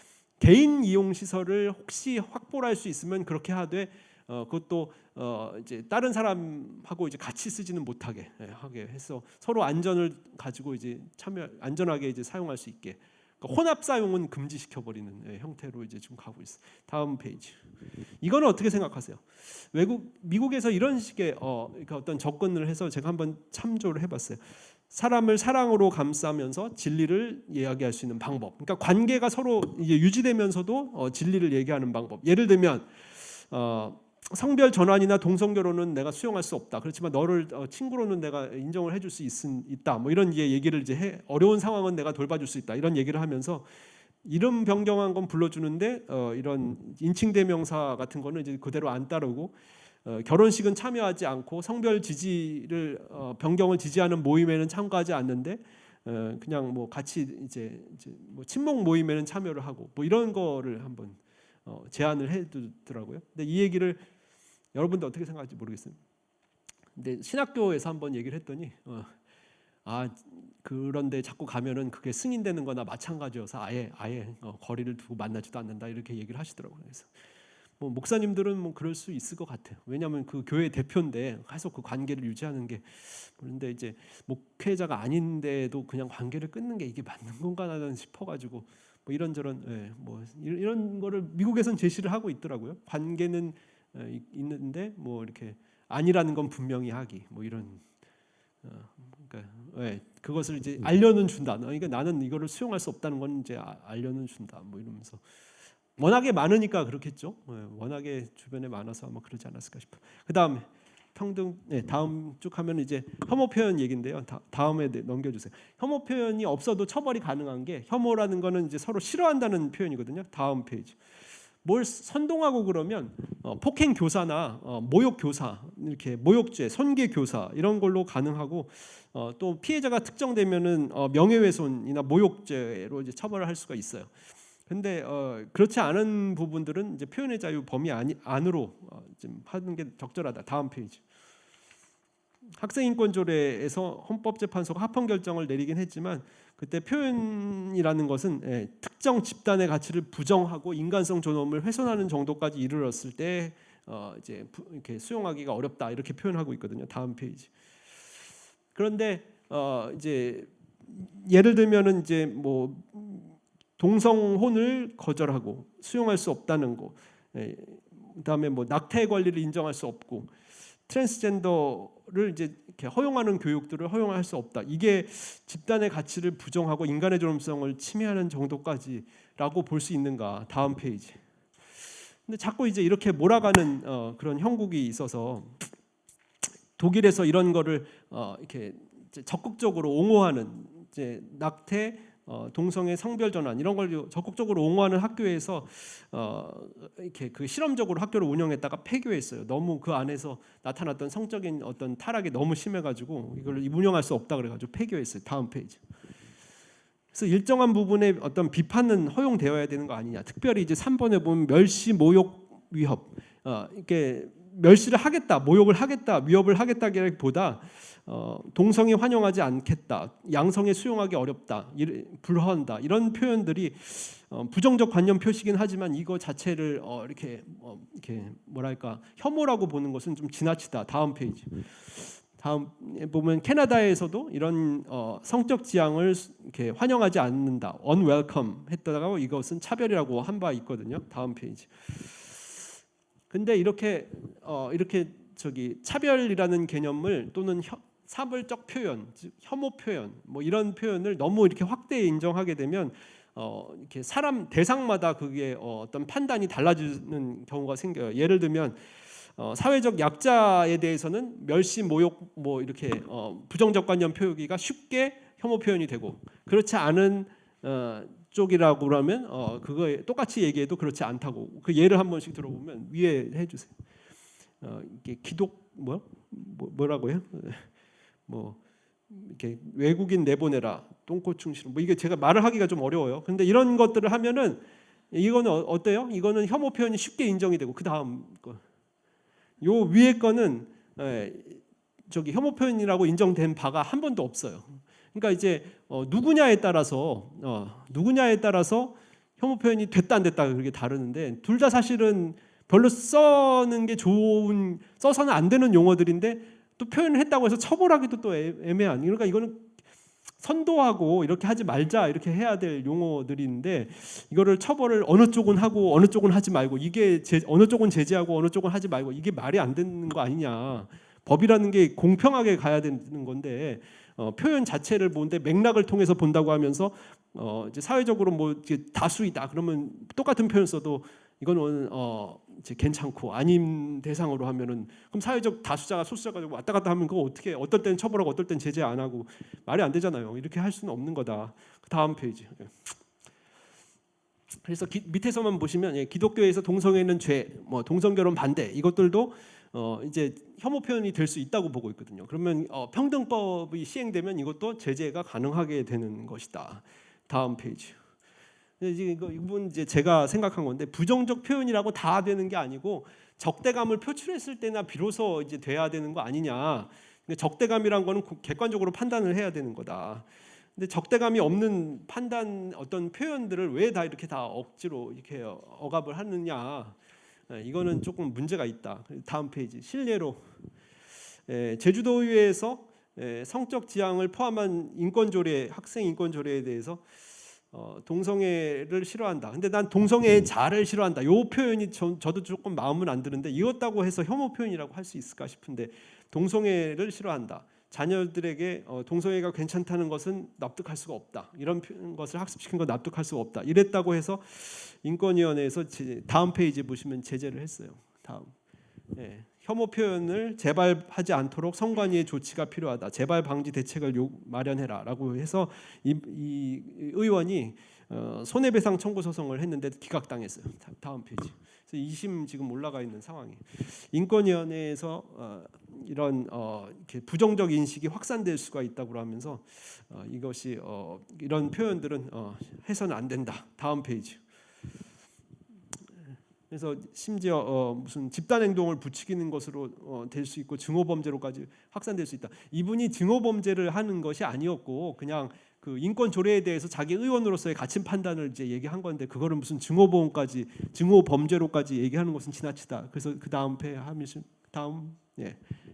개인 이용 시설을 혹시 확보를 할 수 있으면 그렇게 하되 그것도 이제 다른 사람하고 이제 같이 쓰지는 못하게 하게 해서 서로 안전을 가지고 이제 안전하게 이제 사용할 수 있게 그러니까 혼합 사용은 금지시켜 버리는 형태로 이제 지금 가고 있어요. 다음 페이지. 이거는 어떻게 생각하세요? 미국에서 이런 식의 어떤 접근을 해서 제가 한번 참조를 해봤어요. 사람을 사랑으로 감싸면서 진리를 이야기할 수 있는 방법. 그러니까 관계가 서로 이제 유지되면서도 진리를 얘기하는 방법. 예를 들면 성별 전환이나 동성 결혼은 내가 수용할 수 없다. 그렇지만 너를 친구로는 내가 인정을 해줄 수 있다. 뭐 이런 얘기를 이제 어려운 상황은 내가 돌봐줄 수 있다. 이런 얘기를 하면서 이름 변경한 건 불러주는데 이런 인칭 대명사 같은 거는 이제 그대로 안 따르고 결혼식은 참여하지 않고 성별 지지를 변경을 지지하는 모임에는 참가하지 않는데 그냥 뭐 같이 이제 뭐 친목 모임에는 참여를 하고 뭐 이런 거를 한번 제안을 해두더라고요. 근데 이 얘기를 여러분들 어떻게 생각할지 모르겠어요. 근데 신학교에서 한번 얘기를 했더니 그런데 자꾸 가면은 그게 승인되는 거나 마찬가지여서 아예 거리를 두고 만나지도 않는다 이렇게 얘기를 하시더라고요. 그래서 뭐 목사님들은 뭐 그럴 수 있을 것 같아요. 왜냐하면 그 교회 대표인데 계속 그 관계를 유지하는 게 그런데 이제 목회자가 아닌데도 그냥 관계를 끊는 게 이게 맞는 건가 나는 싶어가지고 뭐 이런저런 뭐 이런 거를 미국에서는 제시를 하고 있더라고요. 관계는 있는데 뭐 이렇게 아니라는 건 분명히 하기 뭐 이런 그러니까 그것을 이제 알려는 준다. 그러니까 나는 이거를 수용할 수 없다는 건 이제 알려는 준다. 뭐 이러면서. 워낙에 많으니까 그렇겠죠. 워낙에 주변에 많아서 아마 그러지 않았을까 싶어요. 그다음에 평등 다음 쭉 하면 이제 혐오 표현 얘기인데요. 다음에 넘겨주세요. 혐오 표현이 없어도 처벌이 가능한 게 혐오라는 거는 이제 서로 싫어한다는 표현이거든요. 다음 페이지. 뭘 선동하고 그러면 폭행 교사나 모욕 교사, 이렇게 모욕죄, 손괴 교사 이런 걸로 가능하고 또 피해자가 특정되면은 명예훼손이나 모욕죄로 이제 처벌을 할 수가 있어요. 근데 그렇지 않은 부분들은 이제 표현의 자유 범위 안으로 좀 하는 게 적절하다. 다음 페이지. 학생인권조례에서 헌법재판소가 합헌 결정을 내리긴 했지만 그때 표현이라는 것은 특정 집단의 가치를 부정하고 인간성 존엄을 훼손하는 정도까지 이르렀을 때 이제 이렇게 수용하기가 어렵다 이렇게 표현하고 있거든요. 다음 페이지. 그런데 이제 예를 들면은 이제 뭐 동성혼을 거절하고 수용할 수 없다는 거, 그다음에 뭐 낙태 권리를 인정할 수 없고 트랜스젠더를 이제 이렇게 허용하는 교육들을 허용할 수 없다. 이게 집단의 가치를 부정하고 인간의 존엄성을 침해하는 정도까지라고 볼 수 있는가? 다음 페이지. 근데 자꾸 이제 이렇게 몰아가는 그런 형국이 있어서 독일에서 이런 거를 이렇게 적극적으로 옹호하는 이제 낙태, 동성애 성별 전환 이런 걸 적극적으로 옹호하는 학교에서 이렇게 그 실험적으로 학교를 운영했다가 폐교했어요. 너무 그 안에서 나타났던 성적인 어떤 타락이 너무 심해가지고 이걸 운영할 수 없다 그래가지고 폐교했어요. 다음 페이지. 그래서 일정한 부분에 어떤 비판은 허용되어야 되는 거 아니냐. 특별히 이제 3번에 보면 멸시, 모욕, 위협. 이렇게 멸시를 하겠다, 모욕을 하겠다, 위협을 하겠다기보다 동성애 환영하지 않겠다, 양성애 수용하기 어렵다, 불허한다 이런 표현들이 부정적 관념 표시긴 하지만 이거 자체를 이렇게 뭐랄까 혐오라고 보는 것은 좀 지나치다. 다음 페이지. 다음 보면 캐나다에서도 이런 성적 지향을 이렇게 환영하지 않는다, unwelcome 했다가 이것은 차별이라고 한 바 있거든요. 다음 페이지. 근데 이렇게 차별이라는 개념을 또는 사벌적 표현, 혐오 표현, 뭐 이런 표현을 너무 이렇게 확대 인정하게 되면 이렇게 사람 대상마다 그게 어떤 판단이 달라지는 경우가 생겨요. 예를 들면 사회적 약자에 대해서는 멸시, 모욕, 뭐 이렇게 부정적 관념 표기가 쉽게 혐오 표현이 되고 그렇지 않은 쪽이라고 그러면 그거 똑같이 얘기해도 그렇지 않다고. 그 예를 한 번씩 들어보면 위에 해주세요. 이게 기독 뭐라고요? 뭐 이렇게 외국인 내보내라, 똥꼬충 싫어. 뭐 이게 제가 말을 하기가 좀 어려워요. 근데 이런 것들을 하면은 이거는 어때요? 이거는 혐오 표현이 쉽게 인정이 되고 그 다음 거, 요 위에 거는 혐오 표현이라고 인정된 바가 한 번도 없어요. 그러니까 이제 누구냐에 따라서 혐오 표현이 됐다 안 됐다 그렇게 다르는데 둘 다 사실은 별로 써는 게 좋은, 써서는 안 되는 용어들인데 또 표현을 했다고 해서 처벌하기도 또 애매한. 그러니까 이거는 선도하고 이렇게 하지 말자 이렇게 해야 될 용어들인데 이거를 처벌을 어느 쪽은 하고 어느 쪽은 하지 말고 이게 어느 쪽은 제재하고 어느 쪽은 하지 말고 이게 말이 안 되는 거 아니냐. 법이라는 게 공평하게 가야 되는 건데 표현 자체를 보는데 맥락을 통해서 본다고 하면서 이제 사회적으로 뭐 이제 다수이다 그러면 똑같은 표현 써도 이거는 이제 괜찮고 아닌 대상으로 하면은 그럼 사회적 다수자가 소수자가 되고 왔다 갔다 하면 그거 어떻게 어떨 땐 처벌하고 어떨 땐 제재 안 하고 말이 안 되잖아요. 이렇게 할 수는 없는 거다. 그 다음 페이지. 그래서 밑에서만 보시면 기독교에서 동성애는 죄, 뭐 동성결혼 반대 이것들도 이제 혐오 표현이 될 수 있다고 보고 있거든요. 그러면 평등법이 시행되면 이것도 제재가 가능하게 되는 것이다. 다음 페이지. 이제 이건 이제 제가 생각한 건데 부정적 표현이라고 다 되는 게 아니고 적대감을 표출했을 때나 비로소 이제 돼야 되는 거 아니냐. 적대감이란 거는 객관적으로 판단을 해야 되는 거다. 근데 적대감이 없는 판단 어떤 표현들을 왜 다 이렇게 다 억지로 이렇게 억압을 하느냐. 이거는 조금 문제가 있다. 다음 페이지. 실례로 제주도의회에서 성적 지향을 포함한 인권조례, 학생 인권조례에 대해서 동성애를 싫어한다. 근데 난 동성애의 자를 싫어한다. 이 표현이 저도 조금 마음은 안 드는데 이것다고 해서 혐오 표현이라고 할 수 있을까 싶은데 동성애를 싫어한다. 자녀들에게 동성애가 괜찮다는 것은 납득할 수가 없다. 이런 것을 학습시킨 건 납득할 수가 없다. 이랬다고 해서 인권위원회에서 다음 페이지 보시면 제재를 했어요. 다음. 혐오 표현을 재발하지 않도록 선관위의 조치가 필요하다. 재발 방지 대책을 마련해라라고 해서 이 의원이 손해배상 청구 소송을 했는데 기각당했어요. 다음 페이지. 그래서 2심 지금 올라가 있는 상황이에요. 인권위원회에서 이런 이렇게 부정적 인식이 확산될 수가 있다고 하면서 이것이 이런 표현들은 해서는 안 된다. 다음 페이지. 그래서 심지어 무슨 집단 행동을 부추기는 것으로 될 수 있고 증오 범죄로까지 확산될 수 있다. 이분이 증오 범죄를 하는 것이 아니었고 그냥 그 인권 조례에 대해서 자기 의원으로서의 가치 판단을 이제 얘기한 건데 그거를 무슨 증오 범죄로까지 얘기하는 것은 지나치다. 그래서 그 다음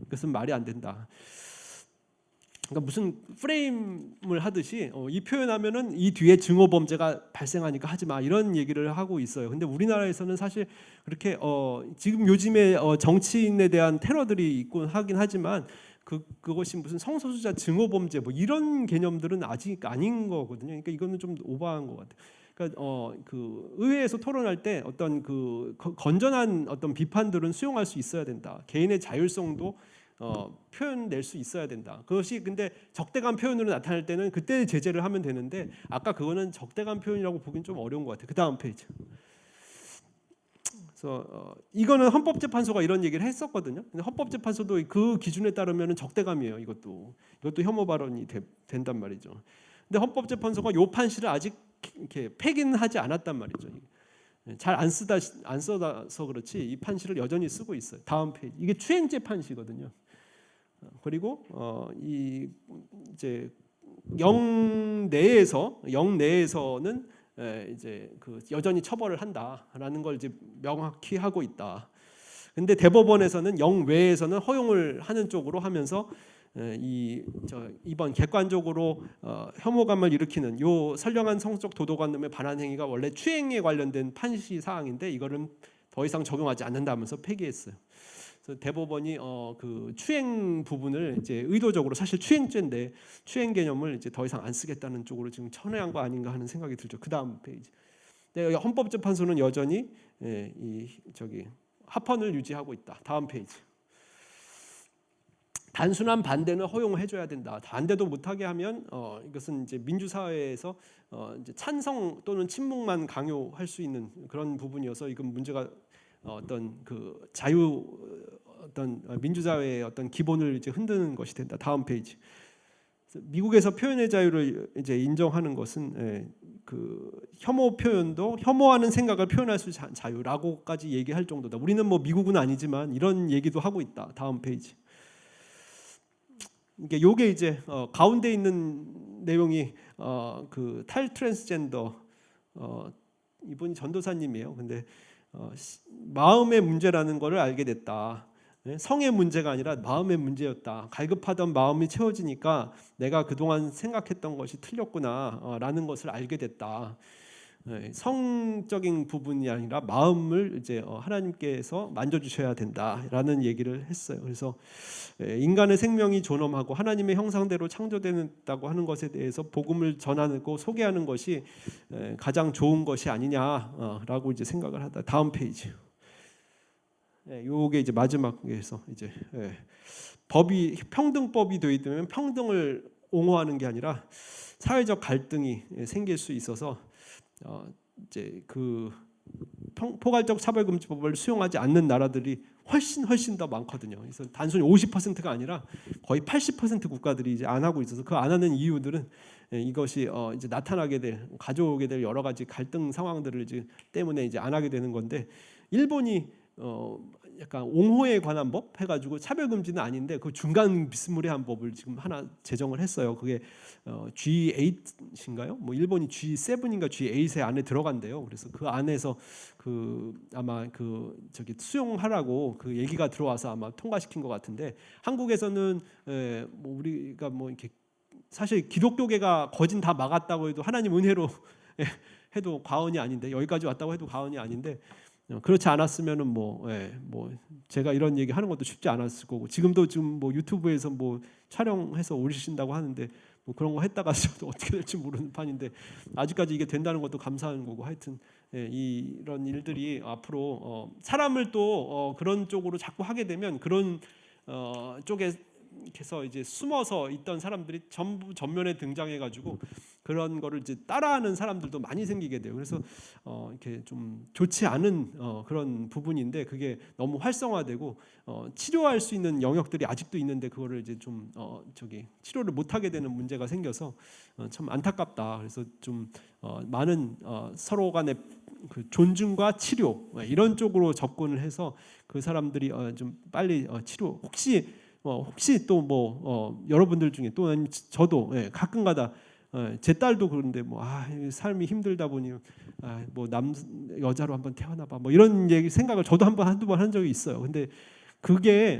그것은 말이 안 된다. 그러니까 무슨 프레임을 하듯이 이 표현하면은 이 뒤에 증오 범죄가 발생하니까 하지 마 이런 얘기를 하고 있어요. 근데 우리나라에서는 사실 그렇게 지금 요즘에 정치인에 대한 테러들이 있곤 하긴 하지만 그것이 무슨 성소수자 증오 범죄 뭐 이런 개념들은 아직 아닌 거거든요. 그러니까 이거는 좀 오버한 것 같아요. 그러니까 그 의회에서 토론할 때 어떤 그 건전한 어떤 비판들은 수용할 수 있어야 된다. 개인의 자율성도 표현낼 수 있어야 된다. 그것이 근데 적대감 표현으로 나타날 때는 그때 제재를 하면 되는데 아까 그거는 적대감 표현이라고 보기는 좀 어려운 것 같아요. 그 다음 페이지. 그래서 이거는 헌법재판소가 이런 얘기를 했었거든요. 근데 헌법재판소도 그 기준에 따르면 적대감이에요. 이것도 혐오 발언이 된단 말이죠. 근데 헌법재판소가 요 판시를 아직 이렇게 폐기는 하지 않았단 말이죠. 잘 안 써서 그렇지 이 판시를 여전히 쓰고 있어요. 다음 페이지. 이게 추행죄 판시거든요. 그리고 이 이제 영 내에서는 이제 그 여전히 처벌을 한다라는 걸 이제 명확히 하고 있다. 근데 대법원에서는 영 외에서는 허용을 하는 쪽으로 하면서 이번 객관적으로 혐오감을 일으키는 요 선량한 성적 도덕관념에 반한 행위가 원래 추행에 관련된 판시 사항인데 이거는 더 이상 적용하지 않는다면서 폐기했어요. 그래서 대법원이 그 추행 부분을 이제 의도적으로 사실 추행죄인데 추행 개념을 이제 더 이상 안 쓰겠다는 쪽으로 지금 천회한 거 아닌가 하는 생각이 들죠. 그 다음 페이지. 근데 헌법재판소는 여전히 합헌을 유지하고 있다. 다음 페이지. 단순한 반대는 허용해줘야 된다. 반대도 못하게 하면 이것은 이제 민주사회에서 이제 찬성 또는 침묵만 강요할 수 있는 그런 부분이어서 이건 문제가 어떤 그 어떤 민주사회의 어떤 기본을 이제 흔드는 것이 된다. 다음 페이지. 미국에서 표현의 자유를 이제 인정하는 것은 그 혐오 표현도 혐오하는 생각을 표현할 수 있는 자유라고까지 얘기할 정도다. 우리는 뭐 미국은 아니지만 이런 얘기도 하고 있다. 다음 페이지. 이게 이제 가운데 있는 내용이 그 탈트랜스젠더 이분이 전도사님이에요. 근데 마음의 문제라는 것을 알게 됐다. 성의 문제가 아니라 마음의 문제였다. 갈급하던 마음이 채워지니까 내가 그동안 생각했던 것이 틀렸구나라는 것을 알게 됐다. 성적인 부분이 아니라 마음을 이제 하나님께서 만져주셔야 된다라는 얘기를 했어요. 그래서 인간의 생명이 존엄하고 하나님의 형상대로 창조됐다고 하는 것에 대해서 복음을 전하고 소개하는 것이 가장 좋은 것이 아니냐라고 이제 생각을 하다. 다음 페이지. 요게 이제 마지막에서 이제 평등법이 되면 평등을 옹호하는 게 아니라 사회적 갈등이 생길 수 있어서 이제 그 포괄적 차별금지법을 수용하지 않는 나라들이 훨씬 더 많거든요. 그래서 단순히 50%가 아니라 거의 80% 국가들이 이제 안 하고 있어서 그 안 하는 이유들은 이것이 이제 가져오게 될 여러 가지 갈등 상황들을 이제 때문에 이제 안 하게 되는 건데 일본이 약간 옹호에 관한 법 해가지고 차별금지는 아닌데 그 중간 비스무리한 법을 지금 하나 제정을 했어요. 그게 G8인가요? 뭐 일본이 G7인가 G8의 안에 들어간대요. 그래서 그 안에서 아마 수용하라고 그 얘기가 들어와서 아마 통과시킨 것 같은데 한국에서는 뭐 우리가 뭐 이렇게 사실 기독교계가 거진 다 막았다고 해도 하나님 은혜로 해도 과언이 아닌데 여기까지 왔다고 해도 과언이 아닌데. 그렇지 않았으면은 뭐 제가 이런 얘기 하는 것도 쉽지 않았을 거고 지금 뭐 유튜브에서 뭐 촬영해서 올리신다고 하는데 뭐 그런 거 했다가 저도 어떻게 될지 모르는 판인데 아직까지 이게 된다는 것도 감사한 거고 하여튼 이런 일들이 앞으로 사람을 또 그런 쪽으로 자꾸 하게 되면 그런 쪽에 하나님께서 이제 숨어서 있던 사람들이 전부 전면에 등장해가지고 그런 거를 이제 따라하는 사람들도 많이 생기게 돼요. 그래서 이렇게 좀 좋지 않은 그런 부분인데 그게 너무 활성화되고 치료할 수 있는 영역들이 아직도 있는데 그거를 이제 좀 치료를 못하게 되는 문제가 생겨서 참 안타깝다. 그래서 좀 많은 서로 간의 그 존중과 치료 이런 쪽으로 접근을 해서 그 사람들이 좀 빨리 치료 혹시 또 뭐 여러분들 중에 또 저도 가끔가다 제 딸도 그런데 뭐 삶이 힘들다 보니 뭐 여자로 한번 태어나봐 뭐 이런 얘기 생각을 저도 한두 번 한 적이 있어요. 근데 그게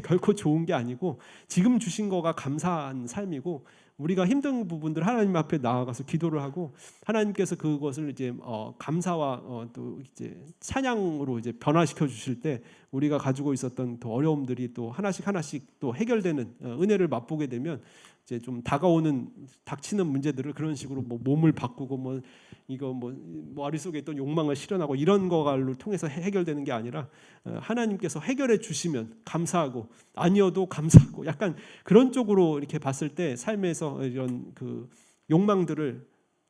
결코 좋은 게 아니고 지금 주신 거가 감사한 삶이고 우리가 힘든 부분들 하나님 앞에 나아가서 기도를 하고 하나님께서 그것을 이제 감사와 또 이제 찬양으로 이제 변화시켜 주실 때 우리가 가지고 있었던 또 어려움들이 또 하나씩 또 해결되는 은혜를 맛보게 되면 이제 좀 닥치는 문제들을 그런 식으로 뭐 몸을 바꾸고 뭐 이거 뭐 머릿속에 있던 욕망을 실현하고 이런 거를 통해서 해결되는 게 아니라 하나님께서 해결해 주시면 감사하고 아니어도 감사하고 약간 그런 쪽으로 이렇게 봤을 때 삶에서 이런 그 욕망들을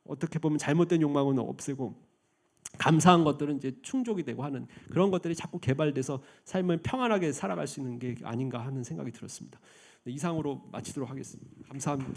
어떻게 보면 잘못된 욕망은 없애고 감사한 것들은 이제 충족이 되고 하는 그런 것들이 자꾸 개발돼서 삶을 평안하게 살아갈 수 있는 게 아닌가 하는 생각이 들었습니다. 이상으로 마치도록 하겠습니다. 감사합니다.